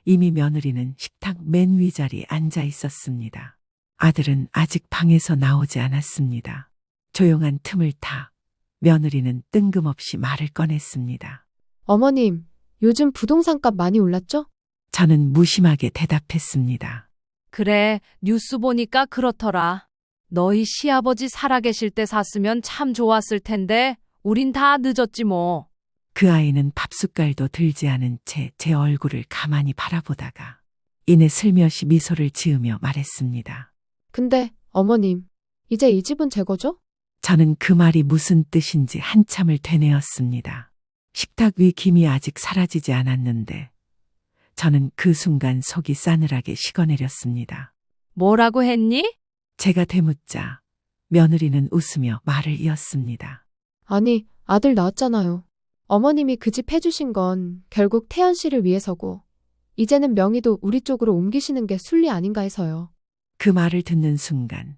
이미 며느리는 식탁 맨 위자리에 앉아 있었습니다. 아들은 아직 방에서 나오지 않았습니다. 조용한 틈을 타 며느리는 뜬금없이 말을 꺼냈습니다. 어머님, 요즘 부동산값 많이 올랐죠? 저는 무심하게 대답했습니다. 그래, 뉴스 보니까 그렇더라. 너희 시아버지 살아계실 때 샀으면 참 좋았을 텐데 우린 다 늦었지 뭐. 그 아이는 밥숟갈도 들지 않은 채 제 얼굴을 가만히 바라보다가 이내 슬며시 미소를 지으며 말했습니다. 근데 어머님, 이제 이 집은 제 거죠? 저는 그 말이 무슨 뜻인지 한참을 되뇌었습니다. 식탁 위 김이 아직 사라지지 않았는데 저는 그 순간 속이 싸늘하게 식어내렸습니다. 뭐라고 했니? 제가 되묻자 며느리는 웃으며 말을 이었습니다. 아니, 아들 낳았잖아요. 어머님이 그 집 해주신 건 결국 태연 씨를 위해서고, 이제는 명의도 우리 쪽으로 옮기시는 게 순리 아닌가 해서요. 그 말을 듣는 순간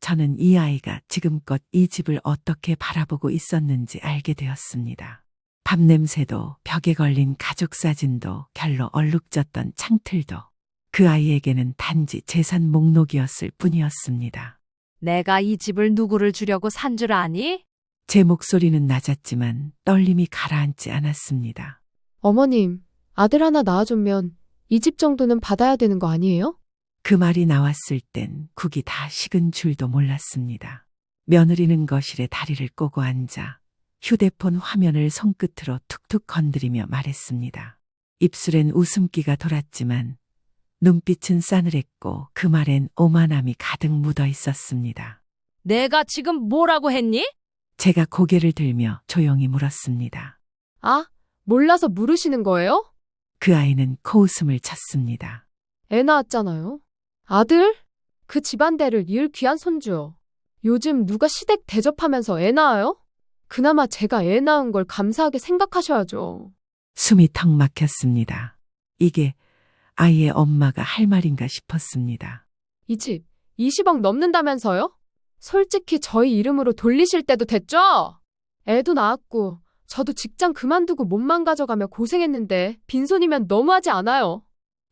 저는 이 아이가 지금껏 이 집을 어떻게 바라보고 있었는지 알게 되었습니다. 밥 냄새도 벽에 걸린 가족 사진도 결로 얼룩졌던 창틀도 그 아이에게는 단지 재산 목록이었을 뿐이었습니다. 내가 이 집을 누구를 주려고 산 줄 아니? 제 목소리는 낮았지만 떨림이 가라앉지 않았습니다. 어머님, 아들 하나 낳아주면 이 집 정도는 받아야 되는 거 아니에요? 그 말이 나왔을 땐 국이 다 식은 줄도 몰랐습니다. 며느리는 거실에 다리를 꼬고 앉아 휴대폰 화면을 손끝으로 툭툭 건드리며 말했습니다. 입술엔 웃음기가 돌았지만 눈빛은 싸늘했고 그 말엔 오만함이 가득 묻어 있었습니다. 내가 지금 뭐라고 했니? 제가 고개를 들며 조용히 물었습니다. 아, 몰라서 물으시는 거예요? 그 아이는 코웃음을 쳤습니다. 애 낳았잖아요. 아들? 그 집안대를 이을 귀한 손주요. 요즘 누가 시댁 대접하면서 애 낳아요? 그나마 제가 애 낳은 걸 감사하게 생각하셔야죠. 숨이 턱 막혔습니다. 이게 아이의 엄마가 할 말인가 싶었습니다. 이 집 20억 넘는다면서요? 솔직히 저희 이름으로 돌리실 때도 됐죠? 애도 낳았고 저도 직장 그만두고 몸만 가져가며 고생했는데 빈손이면 너무하지 않아요?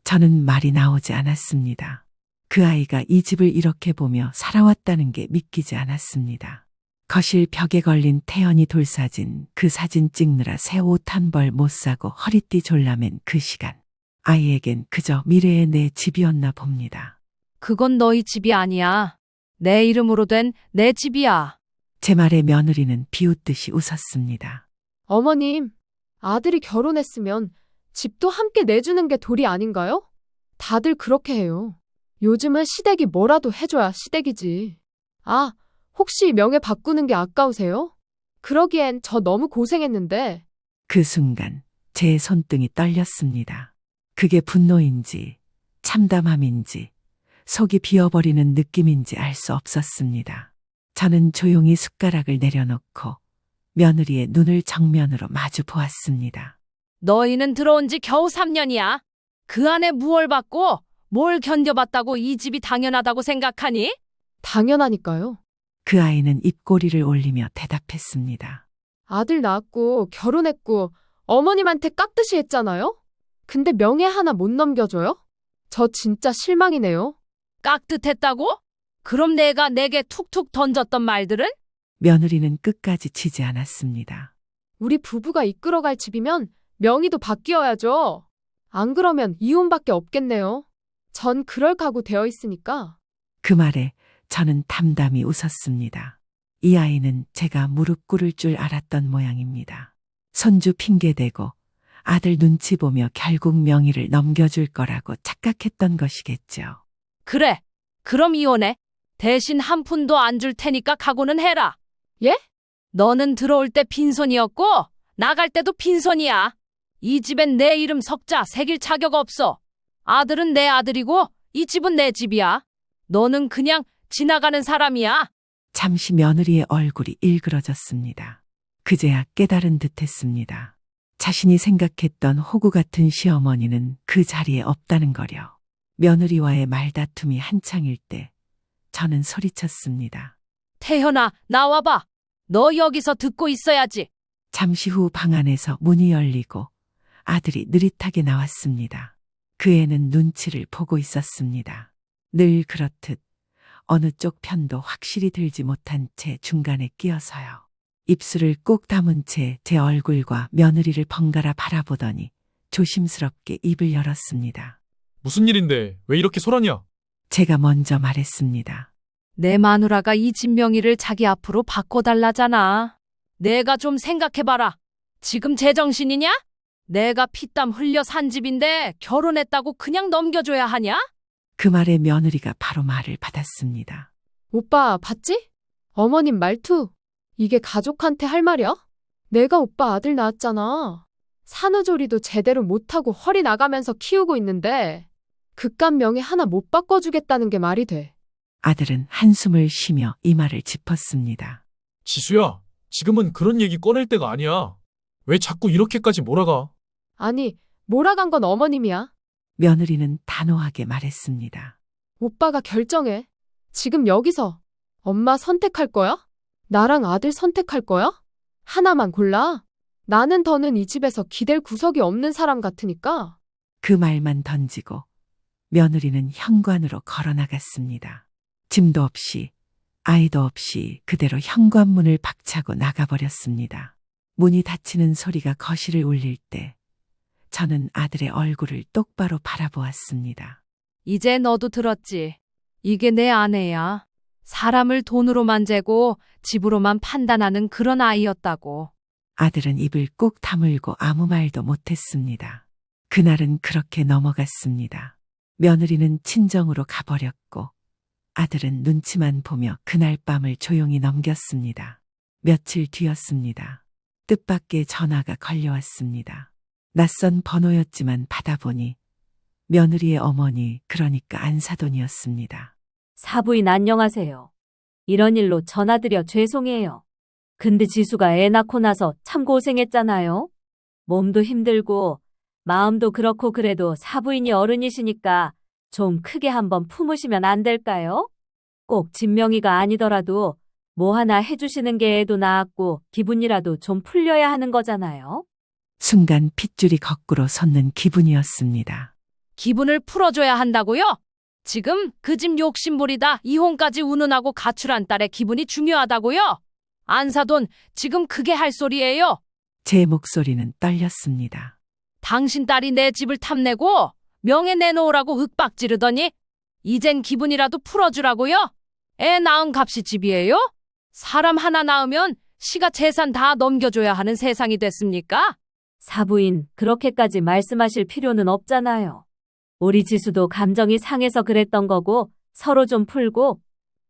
저는 말이 나오지 않았습니다. 그 아이가 이 집을 이렇게 보며 살아왔다는 게 믿기지 않았습니다. 거실 벽에 걸린 태연이 돌사진, 그 사진 찍느라 새 옷 한 벌 못 사고 허리띠 졸라맨 그 시간. 아이에겐 그저 미래의 내 집이었나 봅니다. 그건 너희 집이 아니야. 내 이름으로 된 내 집이야. 제 말에 며느리는 비웃듯이 웃었습니다. 어머님, 아들이 결혼했으면 집도 함께 내주는 게 도리 아닌가요? 다들 그렇게 해요. 요즘은 시댁이 뭐라도 해줘야 시댁이지. 아, 혹시 명예 바꾸는 게 아까우세요? 그러기엔 저 너무 고생했는데. 그 순간 제 손등이 떨렸습니다. 그게 분노인지 참담함인지 속이 비어버리는 느낌인지 알 수 없었습니다. 저는 조용히 숟가락을 내려놓고 며느리의 눈을 정면으로 마주 보았습니다. 너희는 들어온 지 겨우 3년이야. 그 안에 무얼 받고 뭘 견뎌봤다고 이 집이 당연하다고 생각하니? 당연하니까요. 그 아이는 입꼬리를 올리며 대답했습니다. 아들 낳았고 결혼했고 어머님한테 깍듯이 했잖아요? 근데 명예 하나 못 넘겨줘요? 저 진짜 실망이네요. 깍듯했다고? 그럼 내게 툭툭 던졌던 말들은? 며느리는 끝까지 지지 않았습니다. 우리 부부가 이끌어갈 집이면 명의도 바뀌어야죠. 안 그러면 이혼밖에 없겠네요. 전 그럴 각오 되어 있으니까. 그 말에 저는 담담히 웃었습니다. 이 아이는 제가 무릎 꿇을 줄 알았던 모양입니다. 손주 핑계대고 아들 눈치 보며 결국 명의를 넘겨줄 거라고 착각했던 것이겠죠. 그래. 그럼 이혼해. 대신 한 푼도 안 줄 테니까 각오는 해라. 예? 너는 들어올 때 빈손이었고 나갈 때도 빈손이야. 이 집엔 내 이름 석자 새길 자격 없어. 아들은 내 아들이고 이 집은 내 집이야. 너는 그냥 지나가는 사람이야. 잠시 며느리의 얼굴이 일그러졌습니다. 그제야 깨달은 듯했습니다. 자신이 생각했던 호구 같은 시어머니는 그 자리에 없다는 거려. 며느리와의 말다툼이 한창일 때 저는 소리쳤습니다. 태현아, 나와봐. 너 여기서 듣고 있어야지. 잠시 후 방 안에서 문이 열리고 아들이 느릿하게 나왔습니다. 그 애는 눈치를 보고 있었습니다. 늘 그렇듯 어느 쪽 편도 확실히 들지 못한 채 중간에 끼어서요. 입술을 꼭 다문 채 제 얼굴과 며느리를 번갈아 바라보더니 조심스럽게 입을 열었습니다. 무슨 일인데 왜 이렇게 소란이야? 제가 먼저 말했습니다. 내 마누라가 이 집 명의를 자기 앞으로 바꿔달라잖아. 내가 좀 생각해봐라. 지금 제정신이냐? 내가 피땀 흘려 산 집인데 결혼했다고 그냥 넘겨줘야 하냐? 그 말에 며느리가 바로 말을 받았습니다. 오빠, 봤지? 어머님 말투. 이게 가족한테 할 말이야? 내가 오빠 아들 낳았잖아. 산후조리도 제대로 못하고 허리 나가면서 키우고 있는데 그깟 명예 하나 못 바꿔주겠다는 게 말이 돼. 아들은 한숨을 쉬며 이마를 짚었습니다. 지수야, 지금은 그런 얘기 꺼낼 때가 아니야. 왜 자꾸 이렇게까지 몰아가? 아니, 몰아간 건 어머님이야. 며느리는 단호하게 말했습니다. 오빠가 결정해. 지금 여기서 엄마 선택할 거야? 나랑 아들 선택할 거야? 하나만 골라. 나는 더는 이 집에서 기댈 구석이 없는 사람 같으니까. 그 말만 던지고 며느리는 현관으로 걸어 나갔습니다. 짐도 없이 아이도 없이 그대로 현관문을 박차고 나가버렸습니다. 문이 닫히는 소리가 거실을 울릴 때 저는 아들의 얼굴을 똑바로 바라보았습니다. 이제 너도 들었지. 이게 내 아내야. 사람을 돈으로만 재고 집으로만 판단하는 그런 아이였다고. 아들은 입을 꼭 다물고 아무 말도 못했습니다. 그날은 그렇게 넘어갔습니다. 며느리는 친정으로 가버렸고 아들은 눈치만 보며 그날 밤을 조용히 넘겼습니다. 며칠 뒤였습니다. 뜻밖의 전화가 걸려왔습니다. 낯선 번호였지만 받아보니 며느리의 어머니, 그러니까 안사돈이었습니다. 사부인 안녕하세요. 이런 일로 전화드려 죄송해요. 근데 지수가 애 낳고 나서 참 고생했잖아요. 몸도 힘들고 마음도 그렇고 그래도 사부인이 어른이시니까 좀 크게 한번 품으시면 안 될까요? 꼭 진명이가 아니더라도 뭐 하나 해주시는 게 애도 낳았고 기분이라도 좀 풀려야 하는 거잖아요. 순간 핏줄이 거꾸로 솟는 기분이었습니다. 기분을 풀어줘야 한다고요? 지금 그 집 욕심부리다 이혼까지 운운하고 가출한 딸의 기분이 중요하다고요? 안사돈, 지금 그게 할 소리예요? 제 목소리는 떨렸습니다. 당신 딸이 내 집을 탐내고 명예 내놓으라고 윽박 지르더니 이젠 기분이라도 풀어주라고요? 애 낳은 값이 집이에요? 사람 하나 낳으면 시가 재산 다 넘겨줘야 하는 세상이 됐습니까? 사부인, 그렇게까지 말씀하실 필요는 없잖아요. 우리 지수도 감정이 상해서 그랬던 거고 서로 좀 풀고.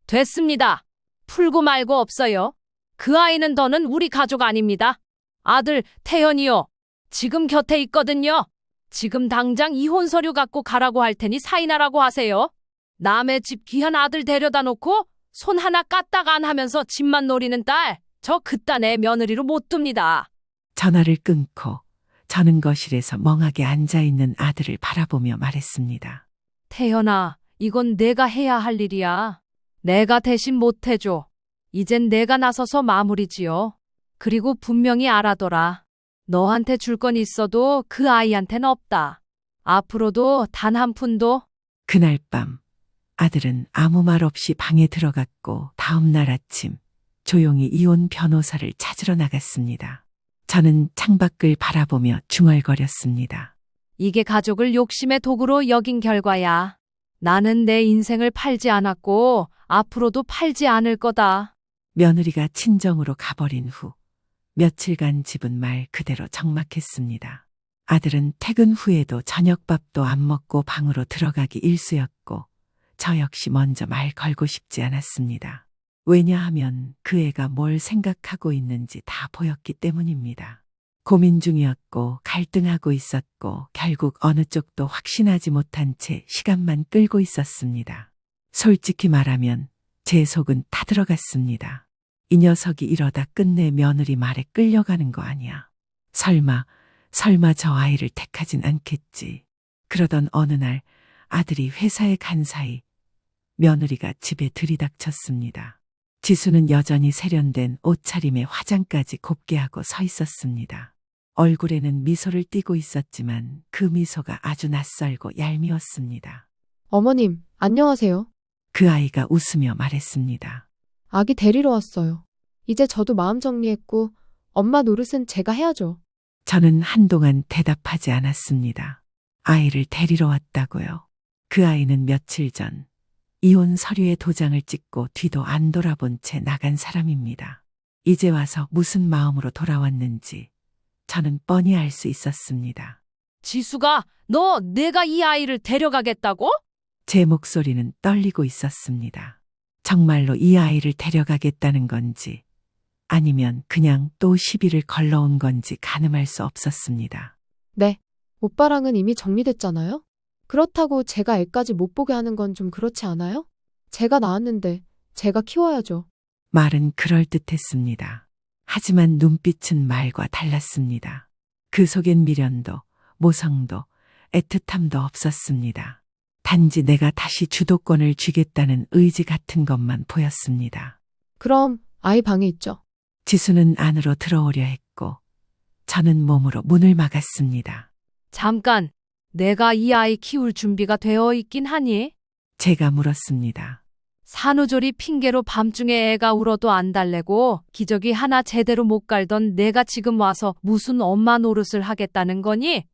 됐습니다. 풀고 말고 없어요. 그 아이는 더는 우리 가족 아닙니다. 아들 태현이요. 지금 곁에 있거든요. 지금 당장 이혼 서류 갖고 가라고 할 테니 사인하라고 하세요. 남의 집 귀한 아들 데려다 놓고 손 하나 까딱 안 하면서 집만 노리는 딸, 저 그딴 애 며느리로 못 둡니다. 전화를 끊고 저는 거실에서 멍하게 앉아있는 아들을 바라보며 말했습니다. 태현아, 이건 내가 해야 할 일이야. 내가 대신 못 해줘. 이젠 내가 나서서 마무리 지어. 그리고 분명히 알아둬라. 너한테 줄 건 있어도 그 아이한테는 없다. 앞으로도 단 한 푼도. 그날 밤 아들은 아무 말 없이 방에 들어갔고 다음 날 아침 조용히 이혼 변호사를 찾으러 나갔습니다. 저는 창밖을 바라보며 중얼거렸습니다. 이게 가족을 욕심의 도구로 여긴 결과야. 나는 내 인생을 팔지 않았고 앞으로도 팔지 않을 거다. 며느리가 친정으로 가버린 후 며칠간 집은 말 그대로 적막했습니다. 아들은 퇴근 후에도 저녁밥도 안 먹고 방으로 들어가기 일쑤였고 저 역시 먼저 말 걸고 싶지 않았습니다. 왜냐하면 그 애가 뭘 생각하고 있는지 다 보였기 때문입니다. 고민 중이었고 갈등하고 있었고 결국 어느 쪽도 확신하지 못한 채 시간만 끌고 있었습니다. 솔직히 말하면 제 속은 타들어갔습니다. 이 녀석이 이러다 끝내 며느리 말에 끌려가는 거 아니야. 설마 저 아이를 택하진 않겠지. 그러던 어느 날 아들이 회사에 간 사이 며느리가 집에 들이닥쳤습니다. 지수는 여전히 세련된 옷차림에 화장까지 곱게 하고 서 있었습니다. 얼굴에는 미소를 띠고 있었지만 그 미소가 아주 낯설고 얄미웠습니다. 어머님, 안녕하세요. 그 아이가 웃으며 말했습니다. 아기 데리러 왔어요. 이제 저도 마음 정리했고 엄마 노릇은 제가 해야죠. 저는 한동안 대답하지 않았습니다. 아이를 데리러 왔다고요. 그 아이는 며칠 전 이혼 서류에 도장을 찍고 뒤도 안 돌아본 채 나간 사람입니다. 이제 와서 무슨 마음으로 돌아왔는지 저는 뻔히 알 수 있었습니다. 지수가 너 내가 이 아이를 데려가겠다고? 제 목소리는 떨리고 있었습니다. 정말로 이 아이를 데려가겠다는 건지 아니면 그냥 또 시비를 걸러온 건지 가늠할 수 없었습니다. 네. 오빠랑은 이미 정리됐잖아요? 그렇다고 제가 애까지 못 보게 하는 건 좀 그렇지 않아요? 제가 낳았는데 제가 키워야죠. 말은 그럴듯했습니다. 하지만 눈빛은 말과 달랐습니다. 그 속엔 미련도 모성도 애틋함도 없었습니다. 단지 내가 다시 주도권을 쥐겠다는 의지 같은 것만 보였습니다. 그럼 아이 방에 있죠. 지수는 안으로 들어오려 했고 저는 몸으로 문을 막았습니다. 잠깐, 내가 이 아이 키울 준비가 되어 있긴 하니? 제가 물었습니다. 산후조리 핑계로 밤중에 애가 울어도 안 달래고 기저귀 하나 제대로 못 갈던 내가 지금 와서 무슨 엄마 노릇을 하겠다는 거니?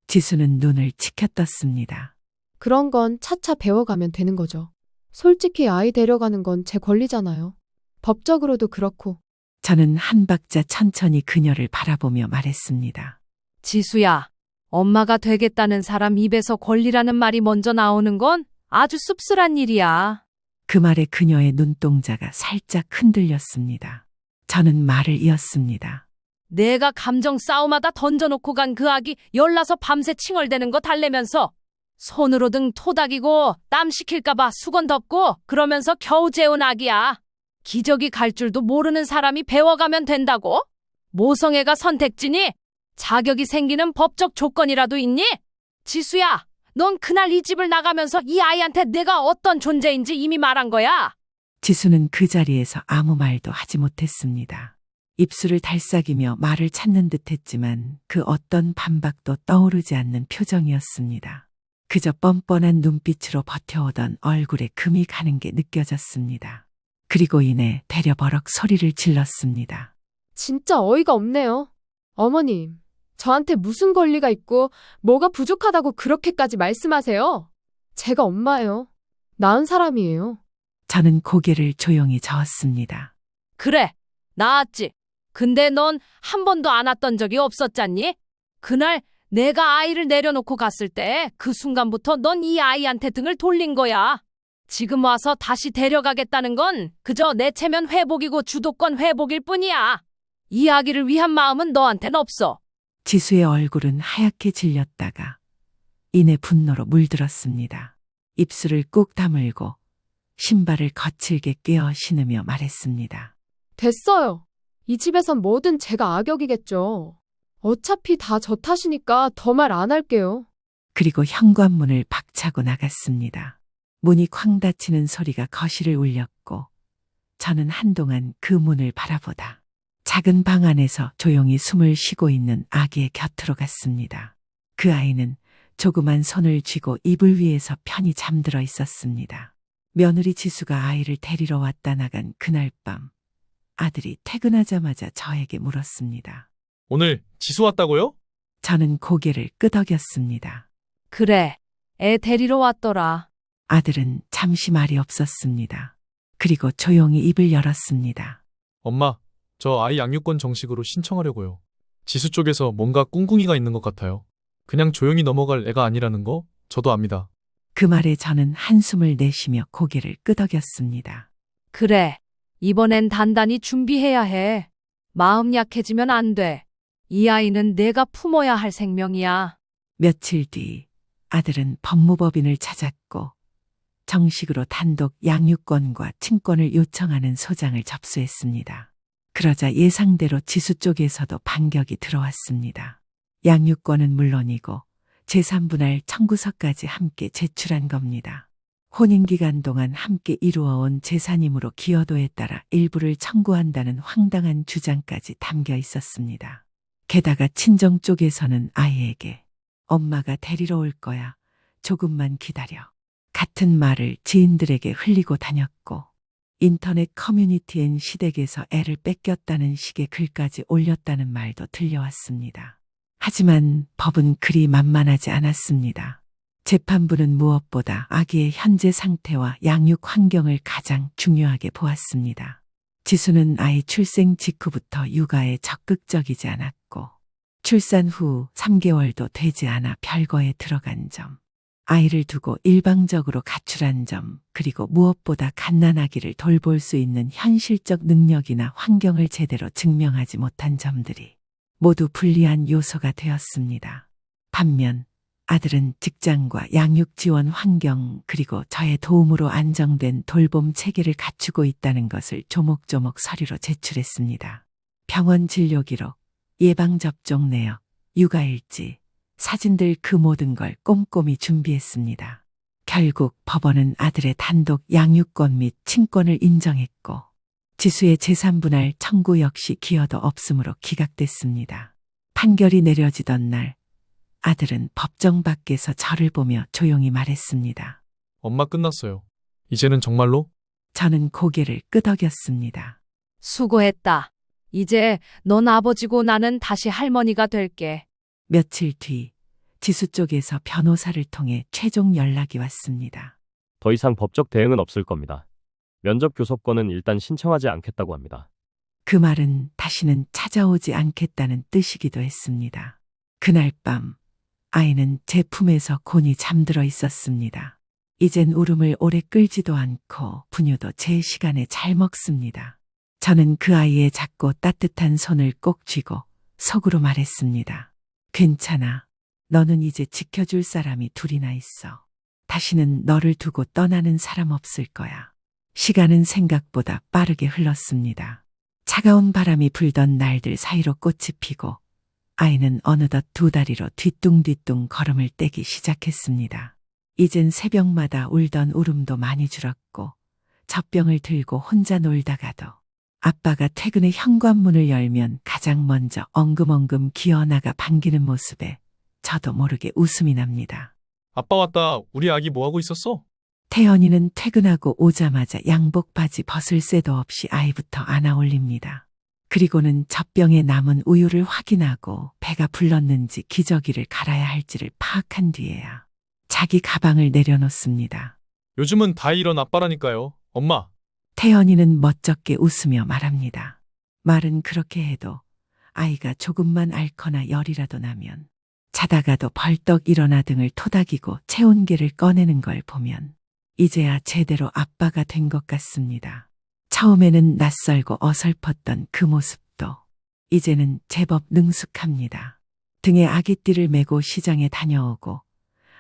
지수는 눈을 치켜떴습니다. 그런 건 차차 배워가면 되는 거죠. 솔직히 아이 데려가는 건 제 권리잖아요. 법적으로도 그렇고. 저는 한 박자 천천히 그녀를 바라보며 말했습니다. 지수야, 엄마가 되겠다는 사람 입에서 권리라는 말이 먼저 나오는 건 아주 씁쓸한 일이야. 그 말에 그녀의 눈동자가 살짝 흔들렸습니다. 저는 말을 이었습니다. 내가 감정 싸움하다 던져놓고 간 그 아기 열나서 밤새 칭얼대는 거 달래면서 손으로 등 토닥이고 땀 식힐까봐 수건 덮고 그러면서 겨우 재운 아기야. 기저귀 갈 줄도 모르는 사람이 배워가면 된다고? 모성애가 선택지니? 자격이 생기는 법적 조건이라도 있니? 지수야, 넌 그날 이 집을 나가면서 이 아이한테 내가 어떤 존재인지 이미 말한 거야. 지수는 그 자리에서 아무 말도 하지 못했습니다. 입술을 달싹이며 말을 찾는 듯 했지만 그 어떤 반박도 떠오르지 않는 표정이었습니다. 그저 뻔뻔한 눈빛으로 버텨오던 얼굴에 금이 가는 게 느껴졌습니다. 그리고 이내 대려버럭 소리를 질렀습니다. 진짜 어이가 없네요. 어머님, 저한테 무슨 권리가 있고 뭐가 부족하다고 그렇게까지 말씀하세요? 제가 엄마예요. 낳은 사람이에요. 저는 고개를 조용히 저었습니다. 그래, 나았지. 근데 넌 한 번도 안 왔던 적이 없었잖니? 그날 내가 아이를 내려놓고 갔을 때 그 순간부터 넌 이 아이한테 등을 돌린 거야. 지금 와서 다시 데려가겠다는 건 그저 내 체면 회복이고 주도권 회복일 뿐이야. 이 아기를 위한 마음은 너한텐 없어. 지수의 얼굴은 하얗게 질렸다가 이내 분노로 물들었습니다. 입술을 꾹 다물고 신발을 거칠게 꿰어 신으며 말했습니다. 됐어요. 이 집에선 뭐든 제가 악역이겠죠. 어차피 다 저 탓이니까 더 말 안 할게요. 그리고 현관문을 박차고 나갔습니다. 문이 쾅 닫히는 소리가 거실을 울렸고 저는 한동안 그 문을 바라보다 작은 방 안에서 조용히 숨을 쉬고 있는 아기의 곁으로 갔습니다. 그 아이는 조그만 손을 쥐고 이불 위에서 편히 잠들어 있었습니다. 며느리 지수가 아이를 데리러 왔다 나간 그날 밤 아들이 퇴근하자마자 저에게 물었습니다. 오늘 지수 왔다고요? 저는 고개를 끄덕였습니다. 그래, 애 데리러 왔더라. 아들은 잠시 말이 없었습니다. 그리고 조용히 입을 열었습니다. 엄마, 저 아이 양육권 정식으로 신청하려고요. 지수 쪽에서 뭔가 꿍꿍이가 있는 것 같아요. 그냥 조용히 넘어갈 애가 아니라는 거 저도 압니다. 그 말에 저는 한숨을 내쉬며 고개를 끄덕였습니다. 그래. 이번엔 단단히 준비해야 해. 마음 약해지면 안 돼. 이 아이는 내가 품어야 할 생명이야. 며칠 뒤 아들은 법무법인을 찾았고 정식으로 단독 양육권과 친권을 요청하는 소장을 접수했습니다. 그러자 예상대로 지수 쪽에서도 반격이 들어왔습니다. 양육권은 물론이고 제3분할 청구서까지 함께 제출한 겁니다. 혼인기간 동안 함께 이루어온 재산임으로 기여도에 따라 일부를 청구한다는 황당한 주장까지 담겨 있었습니다. 게다가 친정 쪽에서는 아이에게 엄마가 데리러 올 거야. 조금만 기다려. 같은 말을 지인들에게 흘리고 다녔고 인터넷 커뮤니티엔 시댁에서 애를 뺏겼다는 식의 글까지 올렸다는 말도 들려왔습니다. 하지만 법은 그리 만만하지 않았습니다. 재판부는 무엇보다 아기의 현재 상태와 양육 환경을 가장 중요하게 보았습니다. 지수는 아이 출생 직후부터 육아에 적극적이지 않았고 출산 후 3개월도 되지 않아 별거에 들어간 점, 아이를 두고 일방적으로 가출한 점, 그리고 무엇보다 갓난아기를 돌볼 수 있는 현실적 능력이나 환경을 제대로 증명하지 못한 점들이 모두 불리한 요소가 되었습니다. 반면 아들은 직장과 양육 지원 환경 그리고 저의 도움으로 안정된 돌봄 체계를 갖추고 있다는 것을 조목조목 서류로 제출했습니다. 병원 진료 기록, 예방접종 내역, 육아일지, 사진들 그 모든 걸 꼼꼼히 준비했습니다. 결국 법원은 아들의 단독 양육권 및 친권을 인정했고 지수의 재산분할 청구 역시 기여도 없으므로 기각됐습니다. 판결이 내려지던 날 아들은 법정 밖에서 저를 보며 조용히 말했습니다. 엄마 끝났어요. 이제는 정말로? 저는 고개를 끄덕였습니다. 수고했다. 이제 넌 아버지고 나는 다시 할머니가 될게. 며칠 뒤 지수 쪽에서 변호사를 통해 최종 연락이 왔습니다. 더 이상 법적 대응은 없을 겁니다. 면접 교섭권은 일단 신청하지 않겠다고 합니다. 그 말은 다시는 찾아오지 않겠다는 뜻이기도 했습니다. 그날 밤 아이는 제 품에서 곤히 잠들어 있었습니다. 이젠 울음을 오래 끌지도 않고 분유도 제 시간에 잘 먹습니다. 저는 그 아이의 작고 따뜻한 손을 꼭 쥐고 속으로 말했습니다. 괜찮아. 너는 이제 지켜줄 사람이 둘이나 있어. 다시는 너를 두고 떠나는 사람 없을 거야. 시간은 생각보다 빠르게 흘렀습니다. 차가운 바람이 불던 날들 사이로 꽃이 피고 아이는 어느덧 두 다리로 뒤뚱뒤뚱 걸음을 떼기 시작했습니다. 이젠 새벽마다 울던 울음도 많이 줄었고 젖병을 들고 혼자 놀다가도 아빠가 퇴근에 현관문을 열면 가장 먼저 엉금엉금 기어나가 반기는 모습에 저도 모르게 웃음이 납니다. 아빠 왔다. 우리 아기 뭐하고 있었어? 태연이는 퇴근하고 오자마자 양복 바지 벗을 새도 없이 아이부터 안아 올립니다. 그리고는 젖병에 남은 우유를 확인하고 배가 불렀는지 기저귀를 갈아야 할지를 파악한 뒤에야 자기 가방을 내려놓습니다. 요즘은 다 이런 아빠라니까요. 엄마. 태연이는 멋쩍게 웃으며 말합니다. 말은 그렇게 해도 아이가 조금만 앓거나 열이라도 나면 자다가도 벌떡 일어나 등을 토닥이고 체온계를 꺼내는 걸 보면 이제야 제대로 아빠가 된 것 같습니다. 처음에는 낯설고 어설펐던 그 모습도 이제는 제법 능숙합니다. 등에 아기띠를 메고 시장에 다녀오고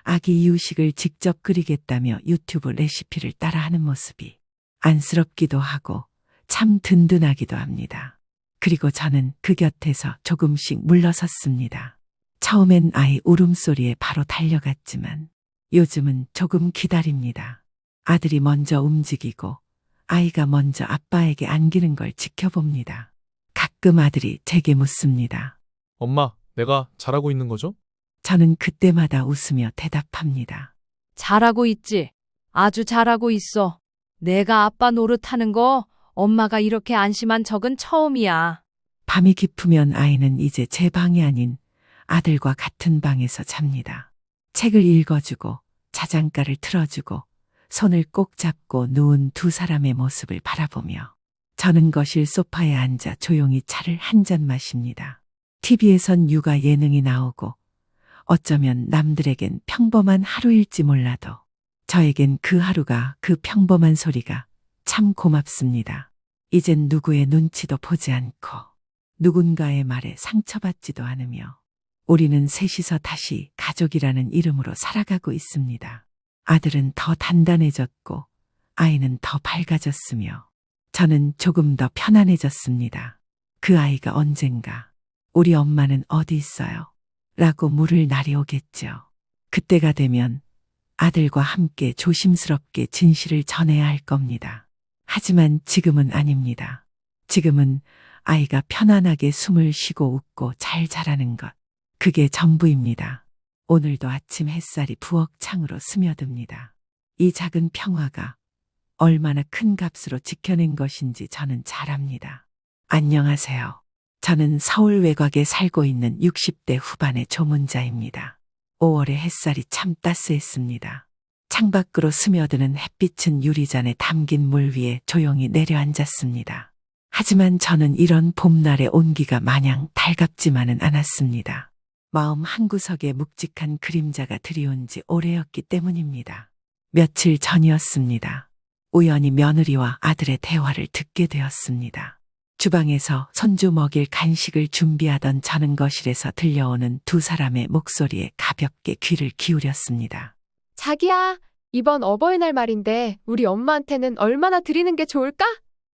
아기 이유식을 직접 끓이겠다며 유튜브 레시피를 따라하는 모습이 안쓰럽기도 하고 참 든든하기도 합니다. 그리고 저는 그 곁에서 조금씩 물러섰습니다. 처음엔 아이 울음소리에 바로 달려갔지만 요즘은 조금 기다립니다. 아들이 먼저 움직이고 아이가 먼저 아빠에게 안기는 걸 지켜봅니다. 가끔 아들이 제게 묻습니다. 엄마, 내가 잘하고 있는 거죠? 저는 그때마다 웃으며 대답합니다. 잘하고 있지. 아주 잘하고 있어. 내가 아빠 노릇하는 거 엄마가 이렇게 안심한 적은 처음이야. 밤이 깊으면 아이는 이제 제 방이 아닌 아들과 같은 방에서 잡니다. 책을 읽어주고 자장가를 틀어주고 손을 꼭 잡고 누운 두 사람의 모습을 바라보며 저는 거실 소파에 앉아 조용히 차를 한 잔 마십니다. TV에선 육아 예능이 나오고 어쩌면 남들에겐 평범한 하루일지 몰라도 저에겐 그 하루가, 그 평범한 소리가 참 고맙습니다. 이젠 누구의 눈치도 보지 않고 누군가의 말에 상처받지도 않으며 우리는 셋이서 다시 가족이라는 이름으로 살아가고 있습니다. 아들은 더 단단해졌고 아이는 더 밝아졌으며 저는 조금 더 편안해졌습니다. 그 아이가 언젠가 우리 엄마는 어디 있어요? 라고 물을 날이 오겠죠. 그때가 되면 아들과 함께 조심스럽게 진실을 전해야 할 겁니다. 하지만 지금은 아닙니다. 지금은 아이가 편안하게 숨을 쉬고 웃고 잘 자라는 것. 그게 전부입니다. 오늘도 아침 햇살이 부엌 창으로 스며듭니다. 이 작은 평화가 얼마나 큰 값으로 지켜낸 것인지 저는 잘 압니다. 안녕하세요. 저는 서울 외곽에 살고 있는 60대 후반의 조문자입니다. 5월의 햇살이 참 따스했습니다. 창밖으로 스며드는 햇빛은 유리잔에 담긴 물 위에 조용히 내려앉았습니다. 하지만 저는 이런 봄날의 온기가 마냥 달갑지만은 않았습니다. 마음 한구석에 묵직한 그림자가 드리운 지 오래였기 때문입니다. 며칠 전이었습니다. 우연히 며느리와 아들의 대화를 듣게 되었습니다. 주방에서 손주 먹일 간식을 준비하던 저는 거실에서 들려오는 두 사람의 목소리에 가볍게 귀를 기울였습니다. 자기야, 이번 어버이날 말인데 우리 엄마한테는 얼마나 드리는 게 좋을까?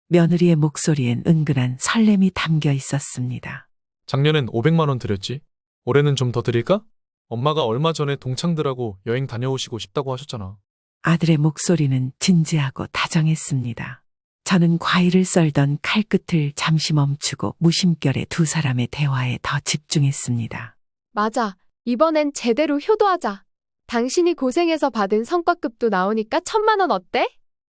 며느리의 목소리엔 은근한 설렘이 담겨 있었습니다. 작년엔 500만 원 드렸지. 올해는 좀 더 드릴까? 엄마가 얼마 전에 동창들하고 여행 다녀오시고 싶다고 하셨잖아. 아들의 목소리는 진지하고 다정했습니다. 저는 과일을 썰던 칼끝을 잠시 멈추고 무심결에 두 사람의 대화에 더 집중했습니다. 맞아. 이번엔 제대로 효도하자. 당신이 고생해서 받은 성과급도 나오니까 1,000만 원 어때?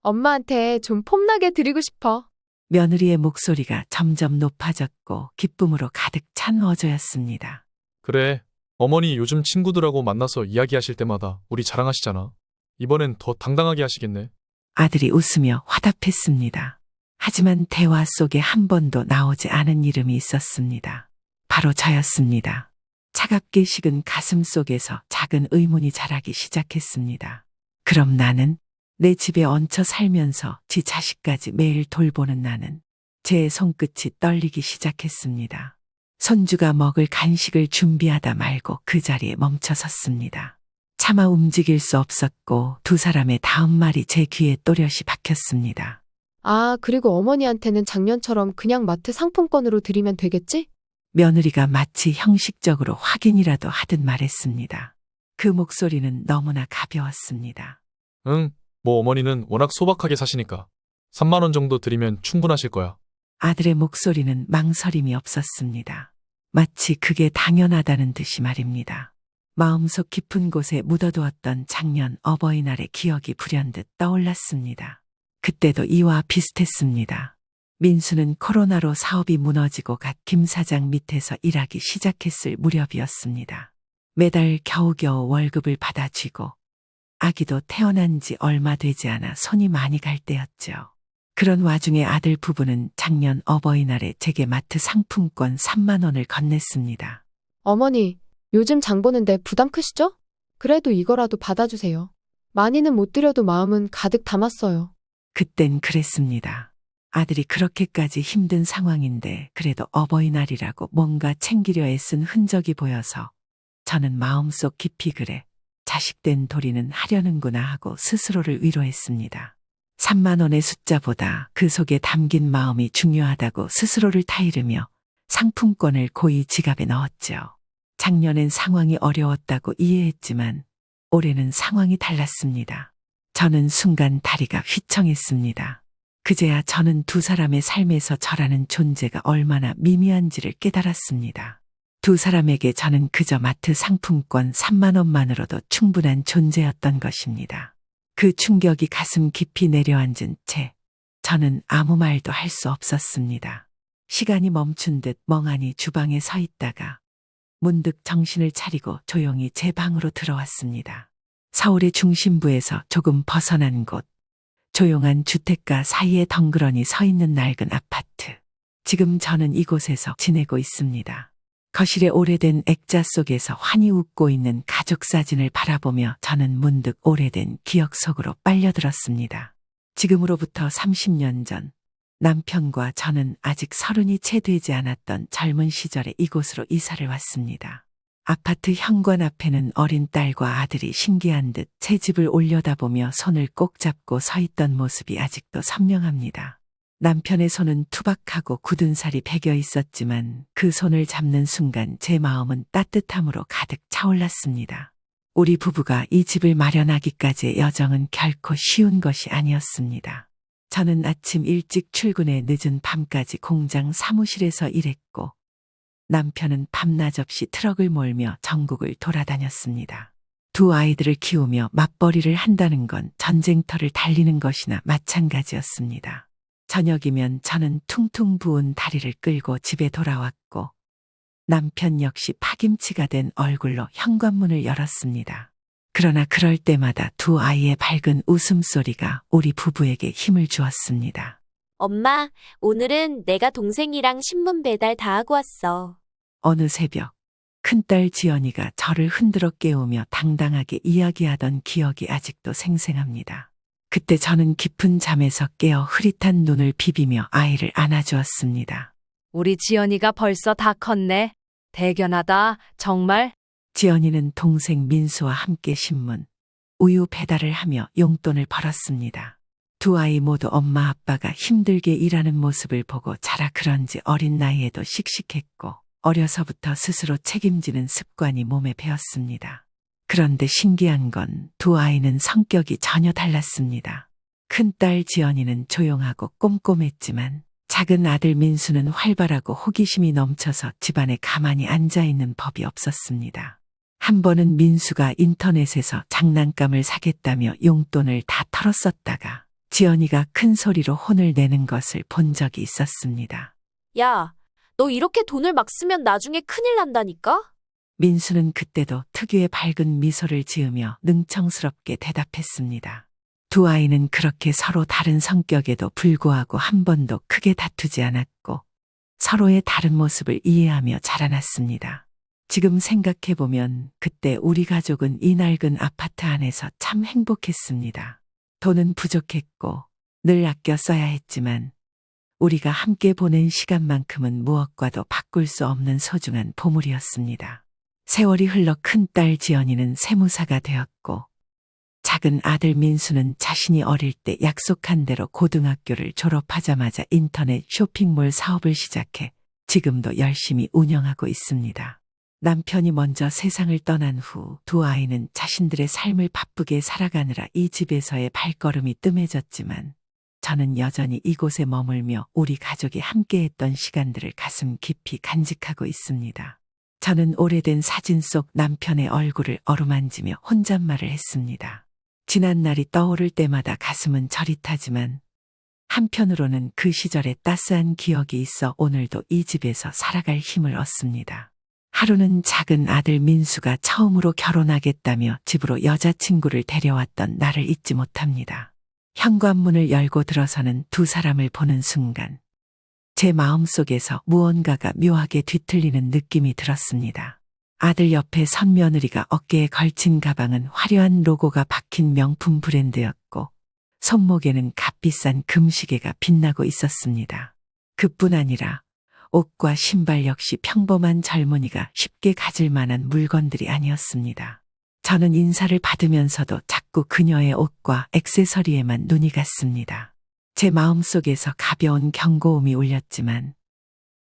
엄마한테 좀 폼나게 드리고 싶어. 며느리의 목소리가 점점 높아졌고 기쁨으로 가득 찬 어조였습니다. 그래. 어머니 요즘 친구들하고 만나서 이야기하실 때마다 우리 자랑하시잖아. 이번엔 더 당당하게 하시겠네. 아들이 웃으며 화답했습니다. 하지만 대화 속에 한 번도 나오지 않은 이름이 있었습니다. 바로 저였습니다. 차갑게 식은 가슴 속에서 작은 의문이 자라기 시작했습니다. 그럼 나는? 내 집에 얹혀 살면서 지 자식까지 매일 돌보는 나는? 제 손끝이 떨리기 시작했습니다. 손주가 먹을 간식을 준비하다 말고 그 자리에 멈춰 섰습니다. 차마 움직일 수 없었고 두 사람의 다음 말이 제 귀에 또렷이 박혔습니다. 아, 그리고 어머니한테는 작년처럼 그냥 마트 상품권으로 드리면 되겠지? 며느리가 마치 형식적으로 확인이라도 하듯 말했습니다. 그 목소리는 너무나 가벼웠습니다. 응, 뭐 어머니는 워낙 소박하게 사시니까 3만 원 정도 드리면 충분하실 거야. 아들의 목소리는 망설임이 없었습니다. 마치 그게 당연하다는 듯이 말입니다. 마음속 깊은 곳에 묻어두었던 작년 어버이날의 기억이 불현듯 떠올랐습니다. 그때도 이와 비슷했습니다. 민수는 코로나로 사업이 무너지고 갓 김 사장 밑에서 일하기 시작했을 무렵이었습니다. 매달 겨우겨우 월급을 받아쥐고 아기도 태어난 지 얼마 되지 않아 손이 많이 갈 때였죠. 그런 와중에 아들 부부는 작년 어버이날에 제게 마트 상품권 3만 원을 건넸습니다. 어머니, 요즘 장 보는데 부담 크시죠? 그래도 이거라도 받아주세요. 많이는 못 드려도 마음은 가득 담았어요. 그땐 그랬습니다. 아들이 그렇게까지 힘든 상황인데 그래도 어버이날이라고 뭔가 챙기려 애쓴 흔적이 보여서 저는 마음속 깊이 그래 자식된 도리는 하려는구나 하고 스스로를 위로했습니다. 3만 원의 숫자보다 그 속에 담긴 마음이 중요하다고 스스로를 타이르며 상품권을 고이 지갑에 넣었죠. 작년엔 상황이 어려웠다고 이해했지만 올해는 상황이 달랐습니다. 저는 순간 다리가 휘청했습니다. 그제야 저는 두 사람의 삶에서 저라는 존재가 얼마나 미미한지를 깨달았습니다. 두 사람에게 저는 그저 마트 상품권 3만 원만으로도 충분한 존재였던 것입니다. 그 충격이 가슴 깊이 내려앉은 채 저는 아무 말도 할 수 없었습니다. 시간이 멈춘 듯 멍하니 주방에 서 있다가 문득 정신을 차리고 조용히 제 방으로 들어왔습니다. 서울의 중심부에서 조금 벗어난 곳, 조용한 주택가 사이에 덩그러니 서 있는 낡은 아파트. 지금 저는 이곳에서 지내고 있습니다. 거실의 오래된 액자 속에서 환히 웃고 있는 가족 사진을 바라보며 저는 문득 오래된 기억 속으로 빨려들었습니다. 지금으로부터 30년 전 남편과 저는 아직 30이 채 되지 않았던 젊은 시절에 이곳으로 이사를 왔습니다. 아파트 현관 앞에는 어린 딸과 아들이 신기한 듯 새 집을 올려다보며 손을 꼭 잡고 서 있던 모습이 아직도 선명합니다. 남편의 손은 투박하고 굳은 살이 배겨 있었지만 그 손을 잡는 순간 제 마음은 따뜻함으로 가득 차올랐습니다. 우리 부부가 이 집을 마련하기까지의 여정은 결코 쉬운 것이 아니었습니다. 저는 아침 일찍 출근해 늦은 밤까지 공장 사무실에서 일했고 남편은 밤낮 없이 트럭을 몰며 전국을 돌아다녔습니다. 두 아이들을 키우며 맞벌이를 한다는 건 전쟁터를 달리는 것이나 마찬가지였습니다. 저녁이면 저는 퉁퉁 부은 다리를 끌고 집에 돌아왔고 남편 역시 파김치가 된 얼굴로 현관문을 열었습니다. 그러나 그럴 때마다 두 아이의 밝은 웃음소리가 우리 부부에게 힘을 주었습니다. 엄마, 오늘은 내가 동생이랑 신문 배달 다 하고 왔어. 어느 새벽 큰딸 지연이가 저를 흔들어 깨우며 당당하게 이야기하던 기억이 아직도 생생합니다. 그때 저는 깊은 잠에서 깨어 흐릿한 눈을 비비며 아이를 안아주었습니다. 우리 지연이가 벌써 다 컸네. 대견하다, 정말. 지연이는 동생 민수와 함께 신문, 우유 배달을 하며 용돈을 벌었습니다. 두 아이 모두 엄마 아빠가 힘들게 일하는 모습을 보고 자라 그런지 어린 나이에도 씩씩했고 어려서부터 스스로 책임지는 습관이 몸에 배었습니다. 그런데 신기한 건 두 아이는 성격이 전혀 달랐습니다. 큰딸 지연이는 조용하고 꼼꼼했지만 작은 아들 민수는 활발하고 호기심이 넘쳐서 집안에 가만히 앉아있는 법이 없었습니다. 한 번은 민수가 인터넷에서 장난감을 사겠다며 용돈을 다 털었었다가 지연이가 큰 소리로 혼을 내는 것을 본 적이 있었습니다. 야, 너 이렇게 돈을 막 쓰면 나중에 큰일 난다니까? 민수는 그때도 특유의 밝은 미소를 지으며 능청스럽게 대답했습니다. 두 아이는 그렇게 서로 다른 성격에도 불구하고 한 번도 크게 다투지 않았고 서로의 다른 모습을 이해하며 자라났습니다. 지금 생각해보면 그때 우리 가족은 이 낡은 아파트 안에서 참 행복했습니다. 돈은 부족했고 늘 아껴 써야 했지만 우리가 함께 보낸 시간만큼은 무엇과도 바꿀 수 없는 소중한 보물이었습니다. 세월이 흘러 큰딸 지연이는 세무사가 되었고 작은 아들 민수는 자신이 어릴 때 약속한 대로 고등학교를 졸업하자마자 인터넷 쇼핑몰 사업을 시작해 지금도 열심히 운영하고 있습니다. 남편이 먼저 세상을 떠난 후 두 아이는 자신들의 삶을 바쁘게 살아가느라 이 집에서의 발걸음이 뜸해졌지만 저는 여전히 이곳에 머물며 우리 가족이 함께했던 시간들을 가슴 깊이 간직하고 있습니다. 저는 오래된 사진 속 남편의 얼굴을 어루만지며 혼잣말을 했습니다. 지난 날이 떠오를 때마다 가슴은 저릿하지만 한편으로는 그 시절의 따스한 기억이 있어 오늘도 이 집에서 살아갈 힘을 얻습니다. 하루는 작은 아들 민수가 처음으로 결혼하겠다며 집으로 여자친구를 데려왔던 날을 잊지 못합니다. 현관문을 열고 들어서는 두 사람을 보는 순간 제 마음속에서 무언가가 묘하게 뒤틀리는 느낌이 들었습니다. 아들 옆에 선 며느리가 어깨에 걸친 가방은 화려한 로고가 박힌 명품 브랜드였고 손목에는 값비싼 금시계가 빛나고 있었습니다. 그뿐 아니라 옷과 신발 역시 평범한 젊은이가 쉽게 가질 만한 물건들이 아니었습니다. 저는 인사를 받으면서도 자꾸 그녀의 옷과 액세서리에만 눈이 갔습니다. 제 마음속에서 가벼운 경고음이 울렸지만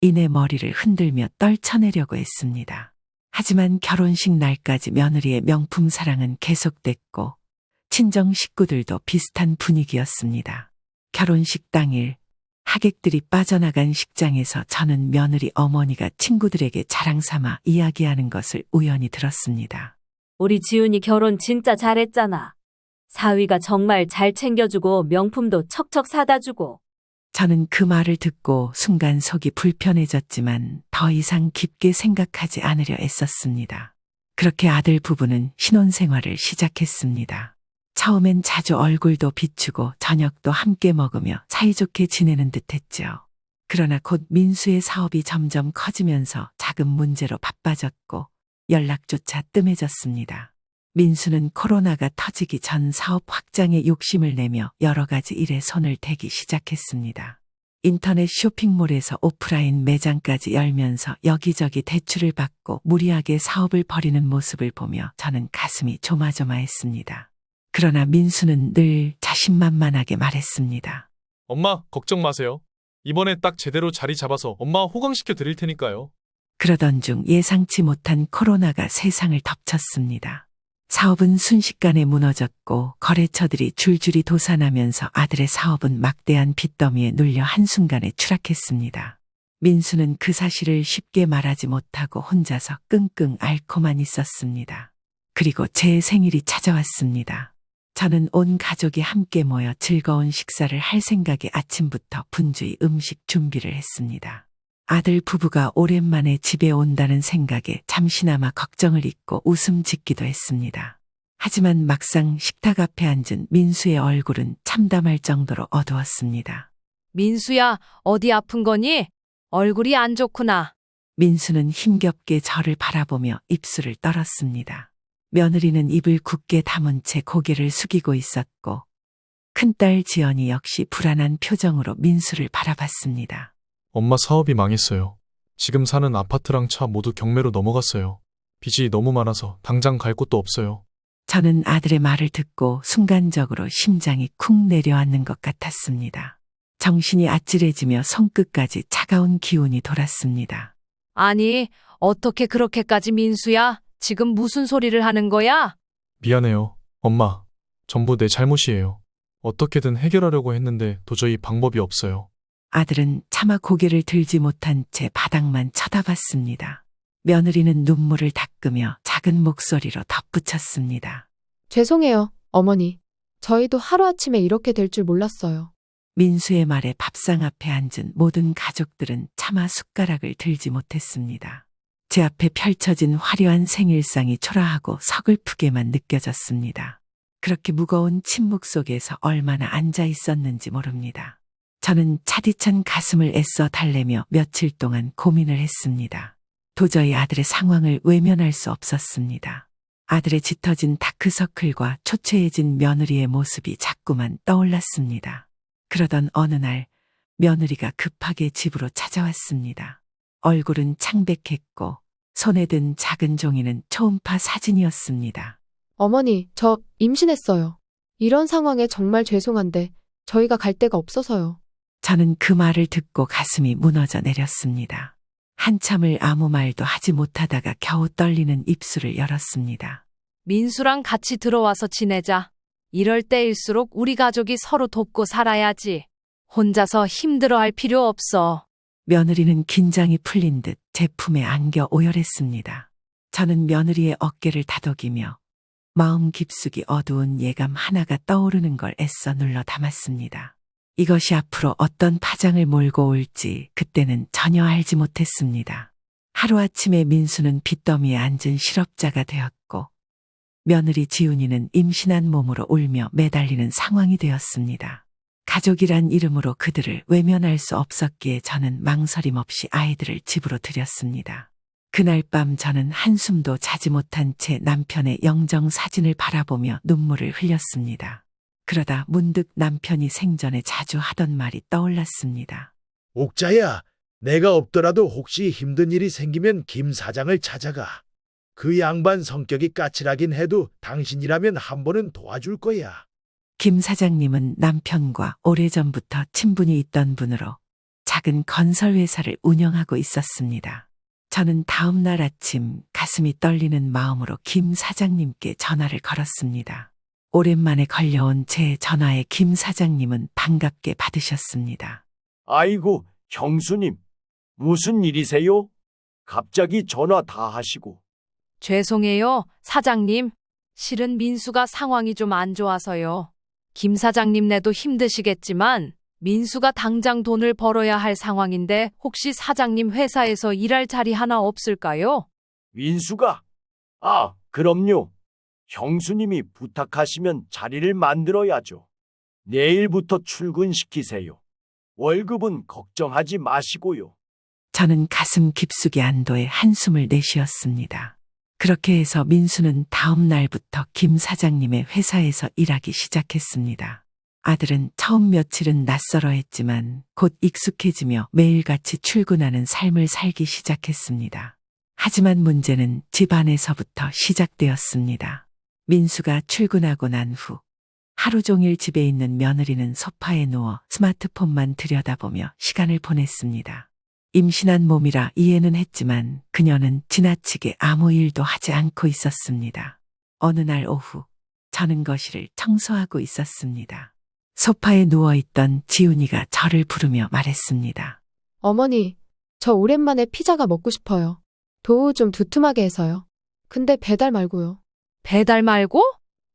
이내 머리를 흔들며 떨쳐내려고 했습니다. 하지만 결혼식 날까지 며느리의 명품 사랑은 계속됐고 친정 식구들도 비슷한 분위기였습니다. 결혼식 당일 하객들이 빠져나간 식장에서 저는 며느리 어머니가 친구들에게 자랑 삼아 이야기하는 것을 우연히 들었습니다. 우리 지훈이 결혼 진짜 잘했잖아. 사위가 정말 잘 챙겨주고 명품도 척척 사다 주고. 저는 그 말을 듣고 순간 속이 불편해졌지만 더 이상 깊게 생각하지 않으려 애썼습니다. 그렇게 아들 부부는 신혼생활을 시작했습니다. 처음엔 자주 얼굴도 비추고 저녁도 함께 먹으며 사이좋게 지내는 듯했죠. 그러나 곧 민수의 사업이 점점 커지면서 자금 문제로 바빠졌고 연락조차 뜸해졌습니다. 민수는 코로나가 터지기 전 사업 확장에 욕심을 내며 여러 가지 일에 손을 대기 시작했습니다. 인터넷 쇼핑몰에서 오프라인 매장까지 열면서 여기저기 대출을 받고 무리하게 사업을 벌이는 모습을 보며 저는 가슴이 조마조마했습니다. 그러나 민수는 늘 자신만만하게 말했습니다. 엄마, 걱정 마세요. 이번에 딱 제대로 자리 잡아서 엄마 호강시켜 드릴 테니까요. 그러던 중 예상치 못한 코로나가 세상을 덮쳤습니다. 사업은 순식간에 무너졌고 거래처들이 줄줄이 도산하면서 아들의 사업은 막대한 빚더미에 눌려 한순간에 추락했습니다. 민수는 그 사실을 쉽게 말하지 못하고 혼자서 끙끙 앓고만 있었습니다. 그리고 제 생일이 찾아왔습니다. 저는 온 가족이 함께 모여 즐거운 식사를 할 생각에 아침부터 분주히 음식 준비를 했습니다. 아들 부부가 오랜만에 집에 온다는 생각에 잠시나마 걱정을 잊고 웃음 짓기도 했습니다. 하지만 막상 식탁 앞에 앉은 민수의 얼굴은 참담할 정도로 어두웠습니다. 민수야, 어디 아픈 거니? 얼굴이 안 좋구나. 민수는 힘겹게 저를 바라보며 입술을 떨었습니다. 며느리는 입을 굳게 다문 채 고개를 숙이고 있었고 큰딸 지연이 역시 불안한 표정으로 민수를 바라봤습니다. 엄마 사업이 망했어요. 지금 사는 아파트랑 차 모두 경매로 넘어갔어요. 빚이 너무 많아서 당장 갈 곳도 없어요. 저는 아들의 말을 듣고 순간적으로 심장이 쿵 내려앉는 것 같았습니다. 정신이 아찔해지며 손끝까지 차가운 기운이 돌았습니다. 아니, 어떻게 그렇게까지 민수야? 지금 무슨 소리를 하는 거야? 미안해요. 엄마, 전부 내 잘못이에요. 어떻게든 해결하려고 했는데 도저히 방법이 없어요. 아들은 차마 고개를 들지 못한 채 바닥만 쳐다봤습니다. 며느리는 눈물을 닦으며 작은 목소리로 덧붙였습니다. 죄송해요, 어머니. 저희도 하루아침에 이렇게 될 줄 몰랐어요. 민수의 말에 밥상 앞에 앉은 모든 가족들은 차마 숟가락을 들지 못했습니다. 제 앞에 펼쳐진 화려한 생일상이 초라하고 서글프게만 느껴졌습니다. 그렇게 무거운 침묵 속에서 얼마나 앉아 있었는지 모릅니다. 저는 차디찬 가슴을 애써 달래며 며칠 동안 고민을 했습니다. 도저히 아들의 상황을 외면할 수 없었습니다. 아들의 짙어진 다크서클과 초췌해진 며느리의 모습이 자꾸만 떠올랐습니다. 그러던 어느 날 며느리가 급하게 집으로 찾아왔습니다. 얼굴은 창백했고 손에 든 작은 종이는 초음파 사진이었습니다. 어머니, 저 임신했어요. 이런 상황에 정말 죄송한데 저희가 갈 데가 없어서요. 저는 그 말을 듣고 가슴이 무너져 내렸습니다. 한참을 아무 말도 하지 못하다가 겨우 떨리는 입술을 열었습니다. 민수랑 같이 들어와서 지내자. 이럴 때일수록 우리 가족이 서로 돕고 살아야지. 혼자서 힘들어할 필요 없어. 며느리는 긴장이 풀린 듯 제 품에 안겨 오열했습니다. 저는 며느리의 어깨를 다독이며 마음 깊숙이 어두운 예감 하나가 떠오르는 걸 애써 눌러 담았습니다. 이것이 앞으로 어떤 파장을 몰고 올지 그때는 전혀 알지 못했습니다. 하루아침에 민수는 빚더미에 앉은 실업자가 되었고 며느리 지훈이는 임신한 몸으로 울며 매달리는 상황이 되었습니다. 가족이란 이름으로 그들을 외면할 수 없었기에 저는 망설임 없이 아이들을 집으로 들였습니다. 그날 밤 저는 한숨도 자지 못한 채 남편의 영정 사진을 바라보며 눈물을 흘렸습니다. 그러다 문득 남편이 생전에 자주 하던 말이 떠올랐습니다. 옥자야, 내가 없더라도 혹시 힘든 일이 생기면 김 사장을 찾아가. 그 양반 성격이 까칠하긴 해도 당신이라면 한 번은 도와줄 거야. 김 사장님은 남편과 오래전부터 친분이 있던 분으로 작은 건설회사를 운영하고 있었습니다. 저는 다음 날 아침 가슴이 떨리는 마음으로 김 사장님께 전화를 걸었습니다. 오랜만에 걸려온 제 전화에 김 사장님은 반갑게 받으셨습니다. 아이고, 형수님. 무슨 일이세요? 갑자기 전화 다 하시고. 죄송해요, 사장님. 실은 민수가 상황이 좀 안 좋아서요. 김 사장님네도 힘드시겠지만 민수가 당장 돈을 벌어야 할 상황인데 혹시 사장님 회사에서 일할 자리 하나 없을까요? 민수가? 아, 그럼요. 형수님이 부탁하시면 자리를 만들어야죠. 내일부터 출근시키세요. 월급은 걱정하지 마시고요. 저는 가슴 깊숙이 안도의 한숨을 내쉬었습니다. 그렇게 해서 민수는 다음 날부터 김 사장님의 회사에서 일하기 시작했습니다. 아들은 처음 며칠은 낯설어했지만 곧 익숙해지며 매일같이 출근하는 삶을 살기 시작했습니다. 하지만 문제는 집안에서부터 시작되었습니다. 민수가 출근하고 난 후 하루 종일 집에 있는 며느리는 소파에 누워 스마트폰만 들여다보며 시간을 보냈습니다. 임신한 몸이라 이해는 했지만 그녀는 지나치게 아무 일도 하지 않고 있었습니다. 어느 날 오후 저는 거실을 청소하고 있었습니다. 소파에 누워있던 지훈이가 저를 부르며 말했습니다. 어머니, 저 오랜만에 피자가 먹고 싶어요. 도우 좀 두툼하게 해서요. 근데 배달 말고요. 배달 말고?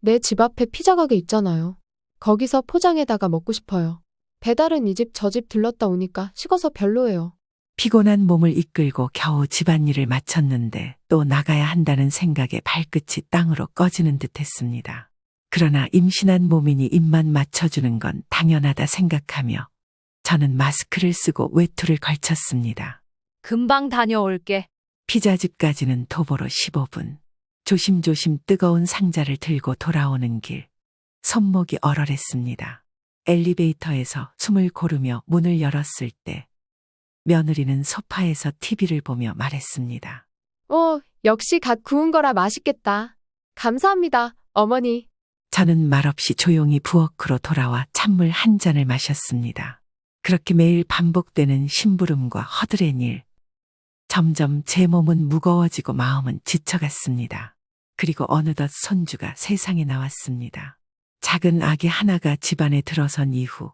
내 집 앞에 피자 가게 있잖아요. 거기서 포장해다가 먹고 싶어요. 배달은 이 집 저 집 들렀다 오니까 식어서 별로예요. 피곤한 몸을 이끌고 겨우 집안일을 마쳤는데 또 나가야 한다는 생각에 발끝이 땅으로 꺼지는 듯했습니다. 그러나 임신한 몸이니 입만 맞춰주는 건 당연하다 생각하며 저는 마스크를 쓰고 외투를 걸쳤습니다. 금방 다녀올게. 피자집까지는 도보로 15분. 조심조심 뜨거운 상자를 들고 돌아오는 길. 손목이 얼얼했습니다. 엘리베이터에서 숨을 고르며 문을 열었을 때 며느리는 소파에서 TV를 보며 말했습니다. 역시 갓 구운 거라 맛있겠다. 감사합니다, 어머니. 저는 말없이 조용히 부엌으로 돌아와 찬물 한 잔을 마셨습니다. 그렇게 매일 반복되는 심부름과 허들의 일. 점점 제 몸은 무거워지고 마음은 지쳐갔습니다. 그리고 어느덧 손주가 세상에 나왔습니다. 작은 아기 하나가 집안에 들어선 이후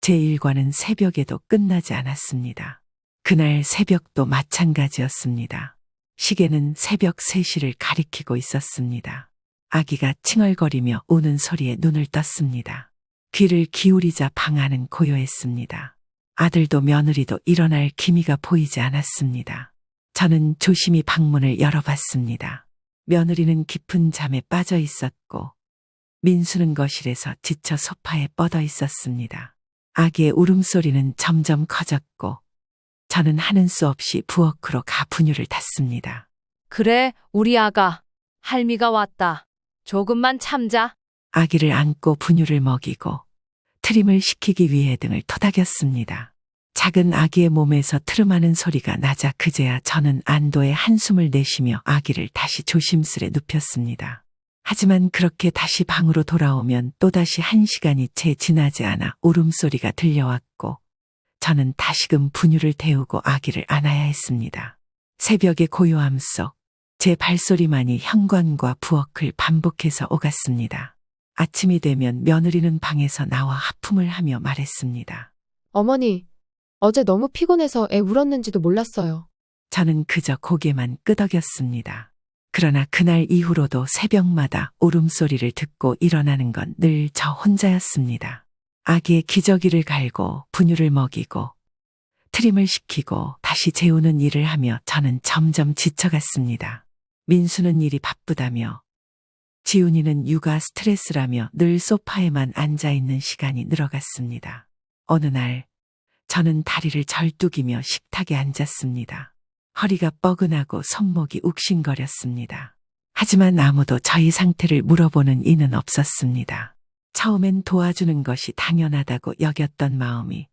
제 일과는 새벽에도 끝나지 않았습니다. 그날 새벽도 마찬가지였습니다. 시계는 새벽 3시를 가리키고 있었습니다. 아기가 칭얼거리며 우는 소리에 눈을 떴습니다. 귀를 기울이자 방 안은 고요했습니다. 아들도 며느리도 일어날 기미가 보이지 않았습니다. 저는 조심히 방문을 열어봤습니다. 며느리는 깊은 잠에 빠져 있었고 민수는 거실에서 지쳐 소파에 뻗어 있었습니다. 아기의 울음소리는 점점 커졌고 저는 하는 수 없이 부엌으로 가 분유를 탔습니다. 그래, 우리 아가. 할미가 왔다. 조금만 참자. 아기를 안고 분유를 먹이고 트림을 시키기 위해 등을 토닥였습니다. 작은 아기의 몸에서 트름하는 소리가 나자 그제야 저는 안도의 한숨을 내쉬며 아기를 다시 조심스레 눕혔습니다. 하지만 그렇게 다시 방으로 돌아오면 또다시 1시간이 채 지나지 않아 울음소리가 들려왔고 저는 다시금 분유를 데우고 아기를 안아야 했습니다. 새벽의 고요함 속 제 발소리만이 현관과 부엌을 반복해서 오갔습니다. 아침이 되면 며느리는 방에서 나와 하품을 하며 말했습니다. 어머니, 어제 너무 피곤해서 애 울었는지도 몰랐어요. 저는 그저 고개만 끄덕였습니다. 그러나 그날 이후로도 새벽마다 울음소리를 듣고 일어나는 건 늘 저 혼자였습니다. 아기의 기저귀를 갈고 분유를 먹이고 트림을 시키고 다시 재우는 일을 하며 저는 점점 지쳐갔습니다. 민수는 일이 바쁘다며 지훈이는 육아 스트레스라며 늘 소파에만 앉아있는 시간이 늘어갔습니다. 어느 날 저는 다리를 절뚝이며 식탁에 앉았습니다. 허리가 뻐근하고 손목이 욱신거렸습니다. 하지만 아무도 저희 상태를 물어보는 이는 없었습니다. 처음엔 도와주는 것이 당연하다고 여겼던 마음이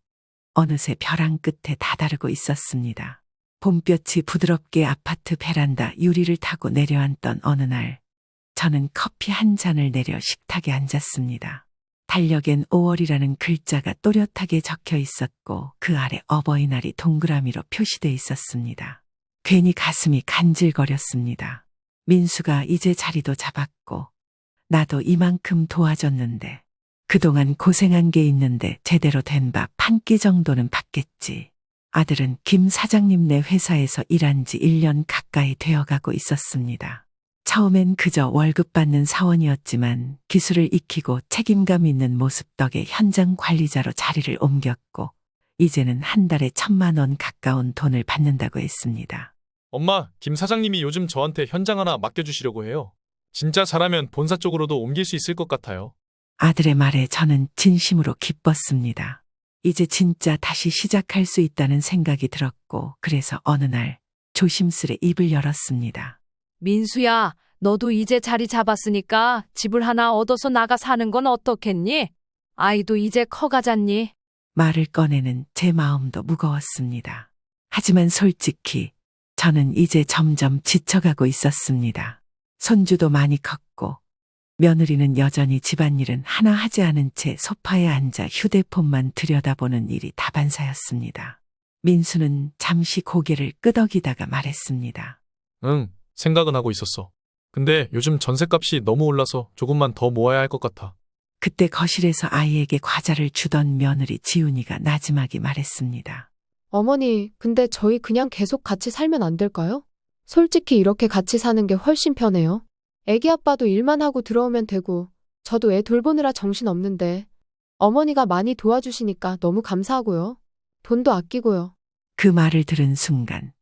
어느새 벼랑 끝에 다다르고 있었습니다. 봄볕이 부드럽게 아파트 베란다 유리를 타고 내려앉던 어느 날 저는 커피 한 잔을 내려 식탁에 앉았습니다. 달력엔 5월이라는 글자가 또렷하게 적혀 있었고 그 아래 어버이날이 동그라미로 표시돼 있었습니다. 괜히 가슴이 간질거렸습니다. 민수가 이제 자리도 잡았고 나도 이만큼 도와줬는데 그동안 고생한 게 있는데 제대로 된 밥 한 끼 정도는 받겠지. 아들은 김 사장님네 회사에서 일한 지 1년 가까이 되어가고 있었습니다. 처음엔 그저 월급 받는 사원이었지만 기술을 익히고 책임감 있는 모습 덕에 현장 관리자로 자리를 옮겼고 이제는 한 달에 1,000만 원 가까운 돈을 받는다고 했습니다. 엄마, 김 사장님이 요즘 저한테 현장 하나 맡겨주시려고 해요. 진짜 잘하면 본사 쪽으로도 옮길 수 있을 것 같아요. 아들의 말에 저는 진심으로 기뻤습니다. 이제 진짜 다시 시작할 수 있다는 생각이 들었고, 그래서 어느 날 조심스레 입을 열었습니다. 민수야, 너도 이제 자리 잡았으니까 집을 하나 얻어서 나가 사는 건 어떻겠니? 아이도 이제 커가잖니? 말을 꺼내는 제 마음도 무거웠습니다. 하지만 솔직히 저는 이제 점점 지쳐가고 있었습니다. 손주도 많이 컸고 며느리는 여전히 집안일은 하나 하지 않은 채 소파에 앉아 휴대폰만 들여다보는 일이 다반사였습니다. 민수는 잠시 고개를 끄덕이다가 말했습니다. 응, 생각은 하고 있었어. 근데 요즘 전셋값이 너무 올라서 조금만 더 모아야 할 것 같아. 그때 거실에서 아이에게 과자를 주던 며느리 지훈이가 나지막이 말했습니다. 어머니, 근데 저희 그냥 계속 같이 살면 안 될까요? 솔직히 이렇게 같이 사는 게 훨씬 편해요. 애기 아빠도 일만 하고 들어오면 되고, 저도 애 돌보느라 정신 없는데, 어머니가 많이 도와주시니까 너무 감사하고요. 돈도 아끼고요. 그 말을 들은 순간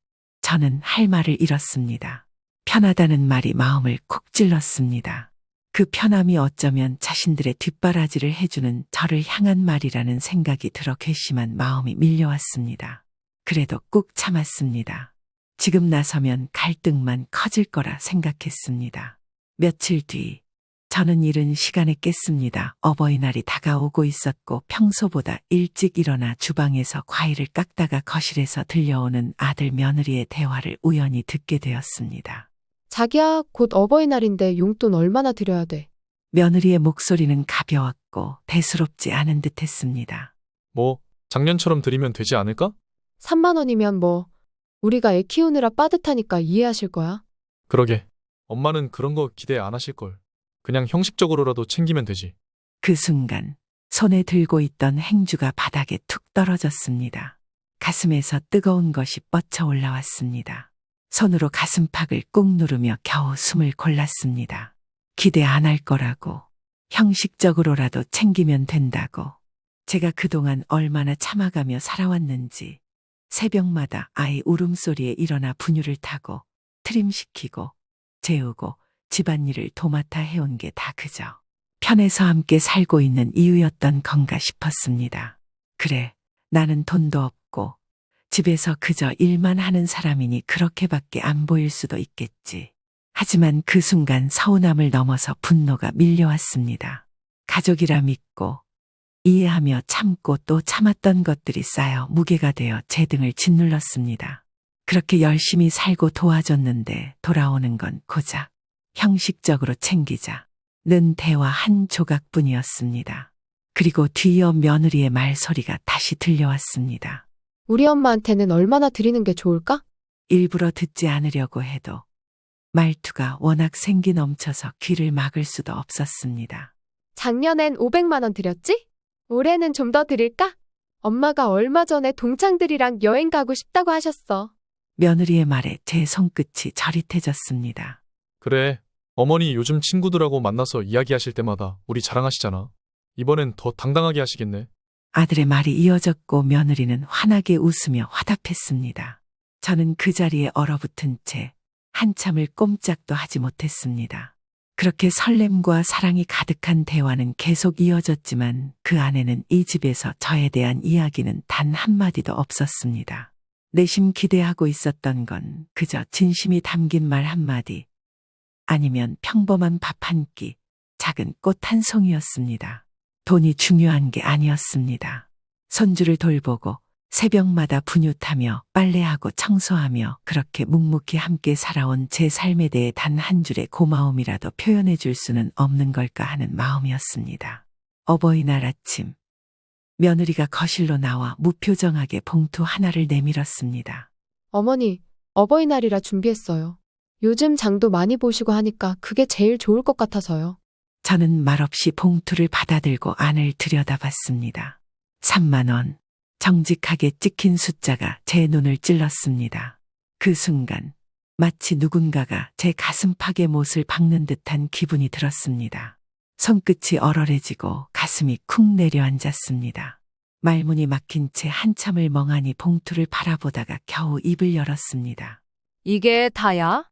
저는 할 말을 잃었습니다. 편하다는 말이 마음을 콕 찔렀습니다. 그 편함이 어쩌면 자신들의 뒷바라지를 해주는 저를 향한 말이라는 생각이 들어 괘씸한 마음이 밀려왔습니다. 그래도 꾹 참았습니다. 지금 나서면 갈등만 커질 거라 생각했습니다. 며칠 뒤 저는 이른 시간에 깼습니다. 어버이날이 다가오고 있었고 평소보다 일찍 일어나 주방에서 과일을 깎다가 거실에서 들려오는 아들 며느리의 대화를 우연히 듣게 되었습니다. 자기야, 곧 어버이날인데 용돈 얼마나 드려야 돼? 며느리의 목소리는 가벼웠고 대수롭지 않은 듯했습니다. 뭐, 작년처럼 드리면 되지 않을까? 3만 원이면 뭐, 우리가 애 키우느라 빠듯하니까 이해하실 거야. 그러게. 엄마는 그런 거 기대 안 하실걸. 그냥 형식적으로라도 챙기면 되지. 그 순간 손에 들고 있던 행주가 바닥에 툭 떨어졌습니다. 가슴에서 뜨거운 것이 뻗쳐 올라왔습니다. 손으로 가슴팍을 꾹 누르며 겨우 숨을 골랐습니다. 기대 안 할 거라고, 형식적으로라도 챙기면 된다고. 제가 그동안 얼마나 참아가며 살아왔는지, 새벽마다 아이 울음소리에 일어나 분유를 타고 트림시키고 재우고 집안일을 도맡아 해온 게 다 그저 편해서 함께 살고 있는 이유였던 건가 싶었습니다. 그래, 나는 돈도 없고 집에서 그저 일만 하는 사람이니 그렇게밖에 안 보일 수도 있겠지. 하지만 그 순간 서운함을 넘어서 분노가 밀려왔습니다. 가족이라 믿고 이해하며 참고 또 참았던 것들이 쌓여 무게가 되어 제 등을 짓눌렀습니다. 그렇게 열심히 살고 도와줬는데 돌아오는 건 고작 형식적으로 챙기자는 대화 한 조각뿐이었습니다. 그리고 뒤이어 며느리의 말소리가 다시 들려왔습니다. 우리 엄마한테는 얼마나 드리는 게 좋을까? 일부러 듣지 않으려고 해도 말투가 워낙 생기 넘쳐서 귀를 막을 수도 없었습니다. 작년엔 500만 원 드렸지? 올해는 좀 더 드릴까? 엄마가 얼마 전에 동창들이랑 여행 가고 싶다고 하셨어. 며느리의 말에 제 손끝이 저릿해졌습니다. 그래. 어머니 요즘 친구들하고 만나서 이야기하실 때마다 우리 자랑하시잖아. 이번엔 더 당당하게 하시겠네. 아들의 말이 이어졌고 며느리는 환하게 웃으며 화답했습니다. 저는 그 자리에 얼어붙은 채 한참을 꼼짝도 하지 못했습니다. 그렇게 설렘과 사랑이 가득한 대화는 계속 이어졌지만 그 안에는 이 집에서 저에 대한 이야기는 단 한마디도 없었습니다. 내심 기대하고 있었던 건 그저 진심이 담긴 말 한마디, 아니면 평범한 밥 한 끼, 작은 꽃 한 송이였습니다. 돈이 중요한 게 아니었습니다. 손주를 돌보고 새벽마다 분유 타며 빨래하고 청소하며 그렇게 묵묵히 함께 살아온 제 삶에 대해 단 한 줄의 고마움이라도 표현해 줄 수는 없는 걸까 하는 마음이었습니다. 어버이날 아침, 며느리가 거실로 나와 무표정하게 봉투 하나를 내밀었습니다. 어머니, 어버이날이라 준비했어요. 요즘 장도 많이 보시고 하니까 그게 제일 좋을 것 같아서요. 저는 말없이 봉투를 받아들고 안을 들여다봤습니다. 3만 원. 정직하게 찍힌 숫자가 제 눈을 찔렀습니다. 그 순간 마치 누군가가 제 가슴팍에 못을 박는 듯한 기분이 들었습니다. 손끝이 얼얼해지고 가슴이 쿵 내려앉았습니다. 말문이 막힌 채 한참을 멍하니 봉투를 바라보다가 겨우 입을 열었습니다. 이게 다야?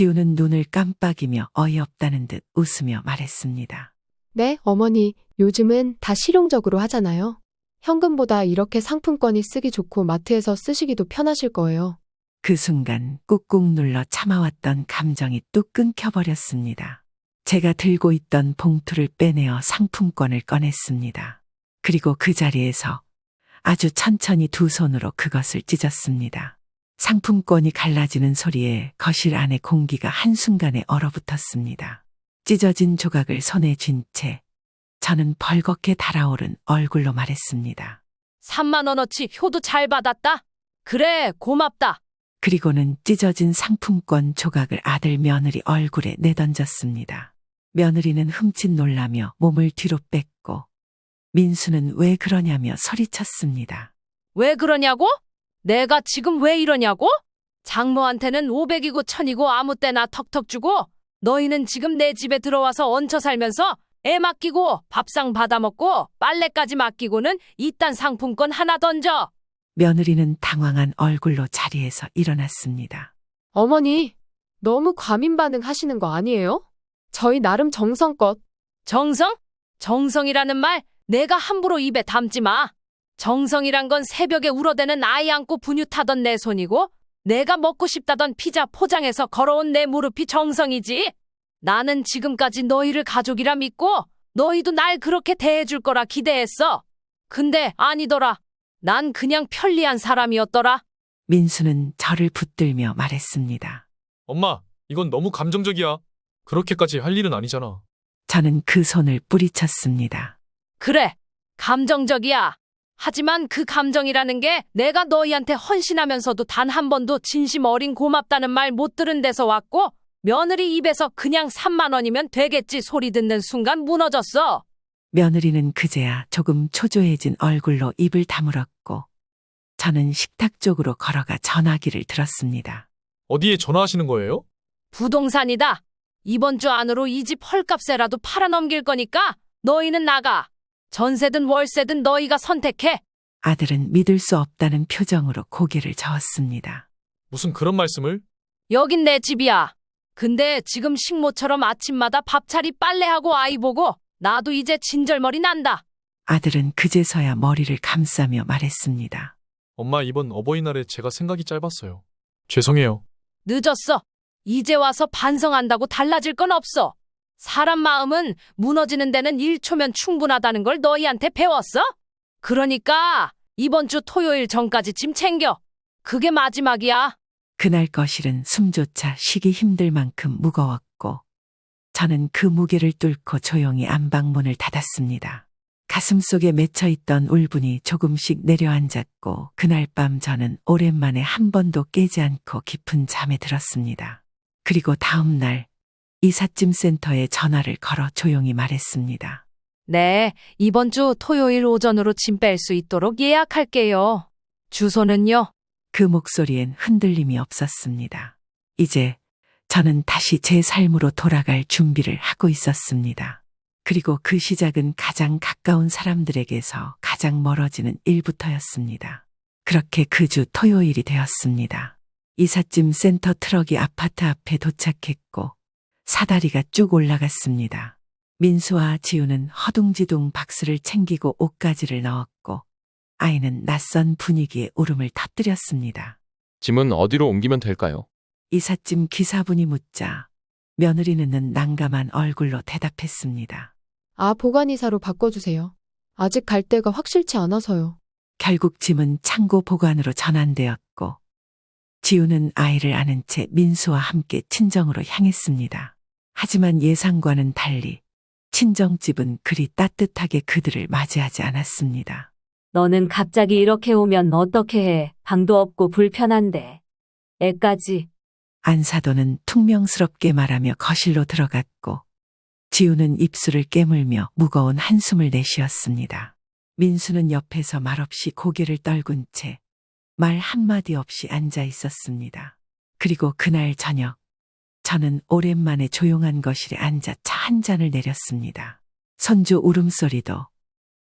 지우는 눈을 깜빡이며 어이없다는 듯 웃으며 말했습니다. 네, 어머니, 요즘은 다 실용적으로 하잖아요. 현금보다 이렇게 상품권이 쓰기 좋고 마트에서 쓰시기도 편하실 거예요. 그 순간 꾹꾹 눌러 참아왔던 감정이 뚝 끊겨버렸습니다. 제가 들고 있던 봉투를 빼내어 상품권을 꺼냈습니다. 그리고 그 자리에서 아주 천천히 두 손으로 그것을 찢었습니다. 상품권이 갈라지는 소리에 거실 안의 공기가 한순간에 얼어붙었습니다. 찢어진 조각을 손에 쥔 채 저는 벌겋게 달아오른 얼굴로 말했습니다. 3만 원어치 효도 잘 받았다. 그래, 고맙다. 그리고는 찢어진 상품권 조각을 아들 며느리 얼굴에 내던졌습니다. 며느리는 흠칫 놀라며 몸을 뒤로 뺐고 민수는 왜 그러냐며 소리쳤습니다. 왜 그러냐고? 내가 지금 왜 이러냐고? 장모한테는 500이고 1000이고 아무 때나 턱턱 주고 너희는 지금 내 집에 들어와서 얹혀 살면서 애 맡기고 밥상 받아먹고 빨래까지 맡기고는 이딴 상품권 하나 던져. 며느리는 당황한 얼굴로 자리에서 일어났습니다. 어머니, 너무 과민 반응하시는 거 아니에요? 저희 나름 정성껏. 정성? 정성이라는 말 내가 함부로 입에 담지 마. 정성이란 건 새벽에 울어대는 아이 안고 분유 타던 내 손이고 내가 먹고 싶다던 피자 포장해서 걸어온 내 무릎이 정성이지. 나는 지금까지 너희를 가족이라 믿고 너희도 날 그렇게 대해줄 거라 기대했어. 근데 아니더라. 난 그냥 편리한 사람이었더라. 민수는 저를 붙들며 말했습니다. 엄마, 이건 너무 감정적이야. 그렇게까지 할 일은 아니잖아. 저는 그 손을 뿌리쳤습니다. 그래, 감정적이야. 하지만 그 감정이라는 게 내가 너희한테 헌신하면서도 단 한 번도 진심 어린 고맙다는 말 못 들은 데서 왔고 며느리 입에서 그냥 3만 원이면 되겠지 소리 듣는 순간 무너졌어. 며느리는 그제야 조금 초조해진 얼굴로 입을 다물었고 저는 식탁 쪽으로 걸어가 전화기를 들었습니다. 어디에 전화하시는 거예요? 부동산이다. 이번 주 안으로 이 집 헐값에라도 팔아넘길 거니까 너희는 나가. 전세든 월세든 너희가 선택해. 아들은 믿을 수 없다는 표정으로 고개를 저었습니다. 무슨 그런 말씀을? 여긴 내 집이야. 근데 지금 식모처럼 아침마다 밥차리 빨래하고 아이 보고 나도 이제 진절머리 난다. 아들은 그제서야 머리를 감싸며 말했습니다. 엄마, 이번 어버이날에 제가 생각이 짧았어요. 죄송해요. 늦었어. 이제 와서 반성한다고 달라질 건 없어. 사람 마음은 무너지는 데는 1초면 충분하다는 걸 너희한테 배웠어? 그러니까 이번 주 토요일 전까지 짐 챙겨. 그게 마지막이야. 그날 거실은 숨조차 쉬기 힘들 만큼 무거웠고 저는 그 무게를 뚫고 조용히 안방문을 닫았습니다. 가슴속에 맺혀있던 울분이 조금씩 내려앉았고 그날 밤 저는 오랜만에 한 번도 깨지 않고 깊은 잠에 들었습니다. 그리고 다음 날 이삿짐 센터에 전화를 걸어 조용히 말했습니다. 네, 이번 주 토요일 오전으로 짐 뺄 수 있도록 예약할게요. 주소는요? 그 목소리엔 흔들림이 없었습니다. 이제 저는 다시 제 삶으로 돌아갈 준비를 하고 있었습니다. 그리고 그 시작은 가장 가까운 사람들에게서 가장 멀어지는 일부터였습니다. 그렇게 그 주 토요일이 되었습니다. 이삿짐 센터 트럭이 아파트 앞에 도착했고 사다리가 쭉 올라갔습니다. 민수와 지우는 허둥지둥 박스를 챙기고 옷가지를 넣었고 아이는 낯선 분위기에 울음을 터뜨렸습니다. 짐은 어디로 옮기면 될까요? 이삿짐 기사분이 묻자 며느리는 난감한 얼굴로 대답했습니다. 보관이사로 바꿔주세요. 아직 갈 데가 확실치 않아서요. 결국 짐은 창고 보관으로 전환되었고 지우는 아이를 안은 채 민수와 함께 친정으로 향했습니다. 하지만 예상과는 달리 친정집은 그리 따뜻하게 그들을 맞이하지 않았습니다. 너는 갑자기 이렇게 오면 어떻게 해? 방도 없고 불편한데. 애까지. 안사도는 퉁명스럽게 말하며 거실로 들어갔고 지우는 입술을 깨물며 무거운 한숨을 내쉬었습니다. 민수는 옆에서 말없이 고개를 떨군 채 말 한마디 없이 앉아 있었습니다. 그리고 그날 저녁 저는 오랜만에 조용한 거실에 앉아 차 한 잔을 내렸습니다. 손주 울음소리도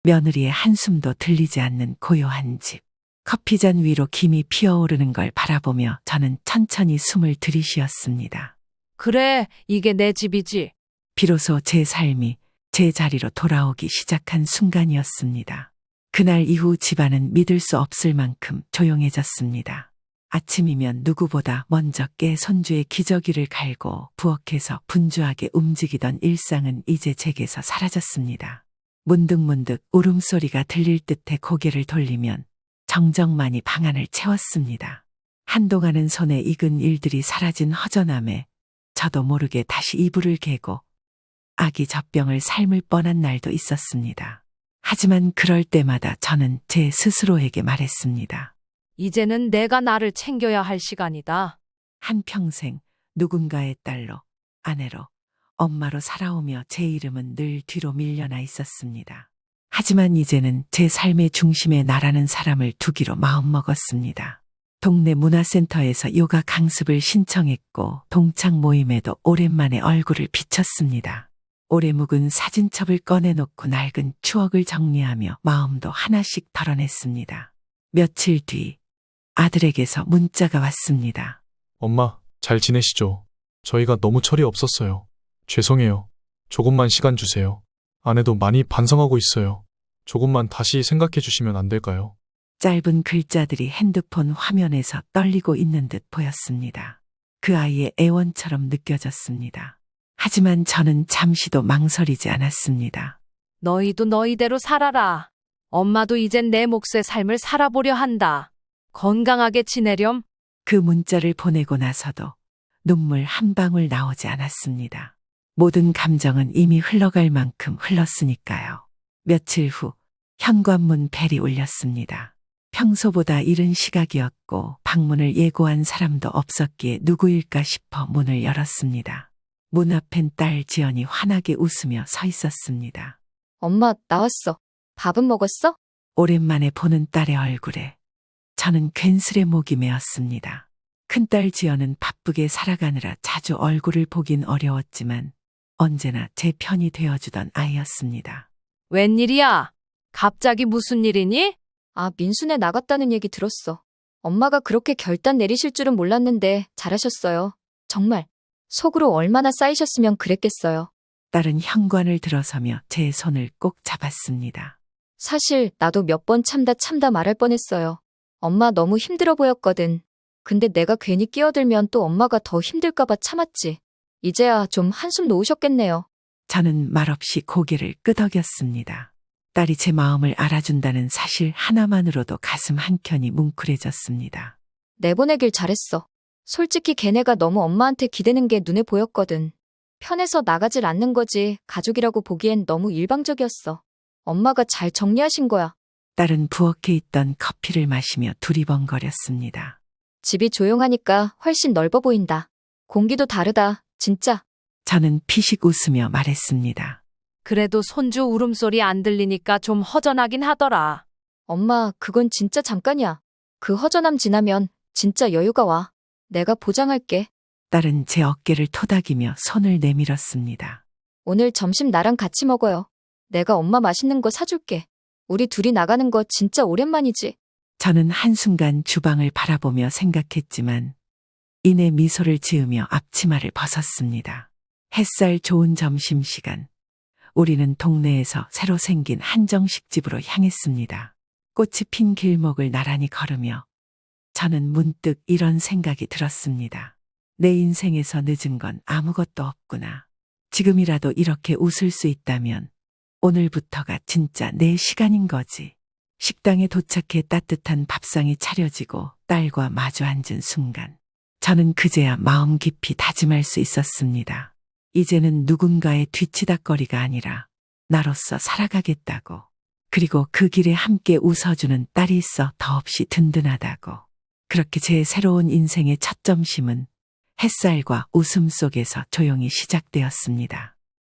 며느리의 한숨도 들리지 않는 고요한 집. 커피잔 위로 김이 피어오르는 걸 바라보며 저는 천천히 숨을 들이쉬었습니다. 그래, 이게 내 집이지. 비로소 제 삶이 제 자리로 돌아오기 시작한 순간이었습니다. 그날 이후 집안은 믿을 수 없을 만큼 조용해졌습니다. 아침이면 누구보다 먼저 깨 손주의 기저귀를 갈고 부엌에서 분주하게 움직이던 일상은 이제 제게서 사라졌습니다. 문득문득 울음소리가 들릴 듯해 고개를 돌리면 정적만이 방 안을 채웠습니다. 한동안은 손에 익은 일들이 사라진 허전함에 저도 모르게 다시 이불을 개고 아기 젖병을 삶을 뻔한 날도 있었습니다. 하지만 그럴 때마다 저는 제 스스로에게 말했습니다. 이제는 내가 나를 챙겨야 할 시간이다. 한평생 누군가의 딸로, 아내로, 엄마로 살아오며 제 이름은 늘 뒤로 밀려나 있었습니다. 하지만 이제는 제 삶의 중심에 나라는 사람을 두기로 마음먹었습니다. 동네 문화센터에서 요가 강습을 신청했고 동창 모임에도 오랜만에 얼굴을 비쳤습니다. 오래 묵은 사진첩을 꺼내놓고 낡은 추억을 정리하며 마음도 하나씩 덜어냈습니다. 며칠 뒤 아들에게서 문자가 왔습니다. 엄마, 잘 지내시죠? 저희가 너무 철이 없었어요. 죄송해요. 조금만 시간 주세요. 아내도 많이 반성하고 있어요. 조금만 다시 생각해 주시면 안 될까요? 짧은 글자들이 핸드폰 화면에서 떨리고 있는 듯 보였습니다. 그 아이의 애원처럼 느껴졌습니다. 하지만 저는 잠시도 망설이지 않았습니다. 너희도 너희대로 살아라. 엄마도 이젠 내 몫의 삶을 살아보려 한다. 건강하게 지내렴. 그 문자를 보내고 나서도 눈물 한 방울 나오지 않았습니다. 모든 감정은 이미 흘러갈 만큼 흘렀으니까요. 며칠 후 현관문 벨이 울렸습니다. 평소보다 이른 시각이었고 방문을 예고한 사람도 없었기에 누구일까 싶어 문을 열었습니다. 문 앞엔 딸 지연이 환하게 웃으며 서 있었습니다. 엄마, 나왔어. 밥은 먹었어? 오랜만에 보는 딸의 얼굴에 저는 괜스레 목이 메었습니다. 큰딸 지연은 바쁘게 살아가느라 자주 얼굴을 보긴 어려웠지만 언제나 제 편이 되어주던 아이였습니다. 웬일이야? 갑자기 무슨 일이니? 아, 민수네 나갔다는 얘기 들었어. 엄마가 그렇게 결단 내리실 줄은 몰랐는데 잘하셨어요. 정말. 속으로 얼마나 쌓이셨으면 그랬겠어요. 딸은 현관을 들어서며 제 손을 꼭 잡았습니다. 사실 나도 몇 번 참다 말할 뻔했어요. 엄마 너무 힘들어 보였거든. 근데 내가 괜히 끼어들면 또 엄마가 더 힘들까봐 참았지. 이제야 좀 한숨 놓으셨겠네요. 저는 말없이 고개를 끄덕였습니다. 딸이 제 마음을 알아준다는 사실 하나만으로도 가슴 한켠이 뭉클해졌습니다. 내보내길 잘했어. 솔직히 걔네가 너무 엄마한테 기대는 게 눈에 보였거든. 편해서 나가질 않는 거지 가족이라고 보기엔 너무 일방적이었어. 엄마가 잘 정리하신 거야. 딸은 부엌에 있던 커피를 마시며 두리번거렸습니다. 집이 조용하니까 훨씬 넓어 보인다. 공기도 다르다, 진짜. 저는 피식 웃으며 말했습니다. 그래도 손주 울음소리 안 들리니까 좀 허전하긴 하더라. 엄마, 그건 진짜 잠깐이야. 그 허전함 지나면 진짜 여유가 와. 내가 보장할게. 딸은 제 어깨를 토닥이며 손을 내밀었습니다. 오늘 점심 나랑 같이 먹어요. 내가 엄마 맛있는 거 사줄게. 우리 둘이 나가는 거 진짜 오랜만이지. 저는 한순간 주방을 바라보며 생각했지만 이내 미소를 지으며 앞치마를 벗었습니다. 햇살 좋은 점심시간. 우리는 동네에서 새로 생긴 한정식집으로 향했습니다. 꽃이 핀 길목을 나란히 걸으며 저는 문득 이런 생각이 들었습니다. 내 인생에서 늦은 건 아무것도 없구나. 지금이라도 이렇게 웃을 수 있다면 오늘부터가 진짜 내 시간인 거지. 식당에 도착해 따뜻한 밥상이 차려지고 딸과 마주 앉은 순간 저는 그제야 마음 깊이 다짐할 수 있었습니다. 이제는 누군가의 뒤치다거리가 아니라 나로서 살아가겠다고. 그리고 그 길에 함께 웃어주는 딸이 있어 더없이 든든하다고. 그렇게 제 새로운 인생의 첫 점심은 햇살과 웃음 속에서 조용히 시작되었습니다.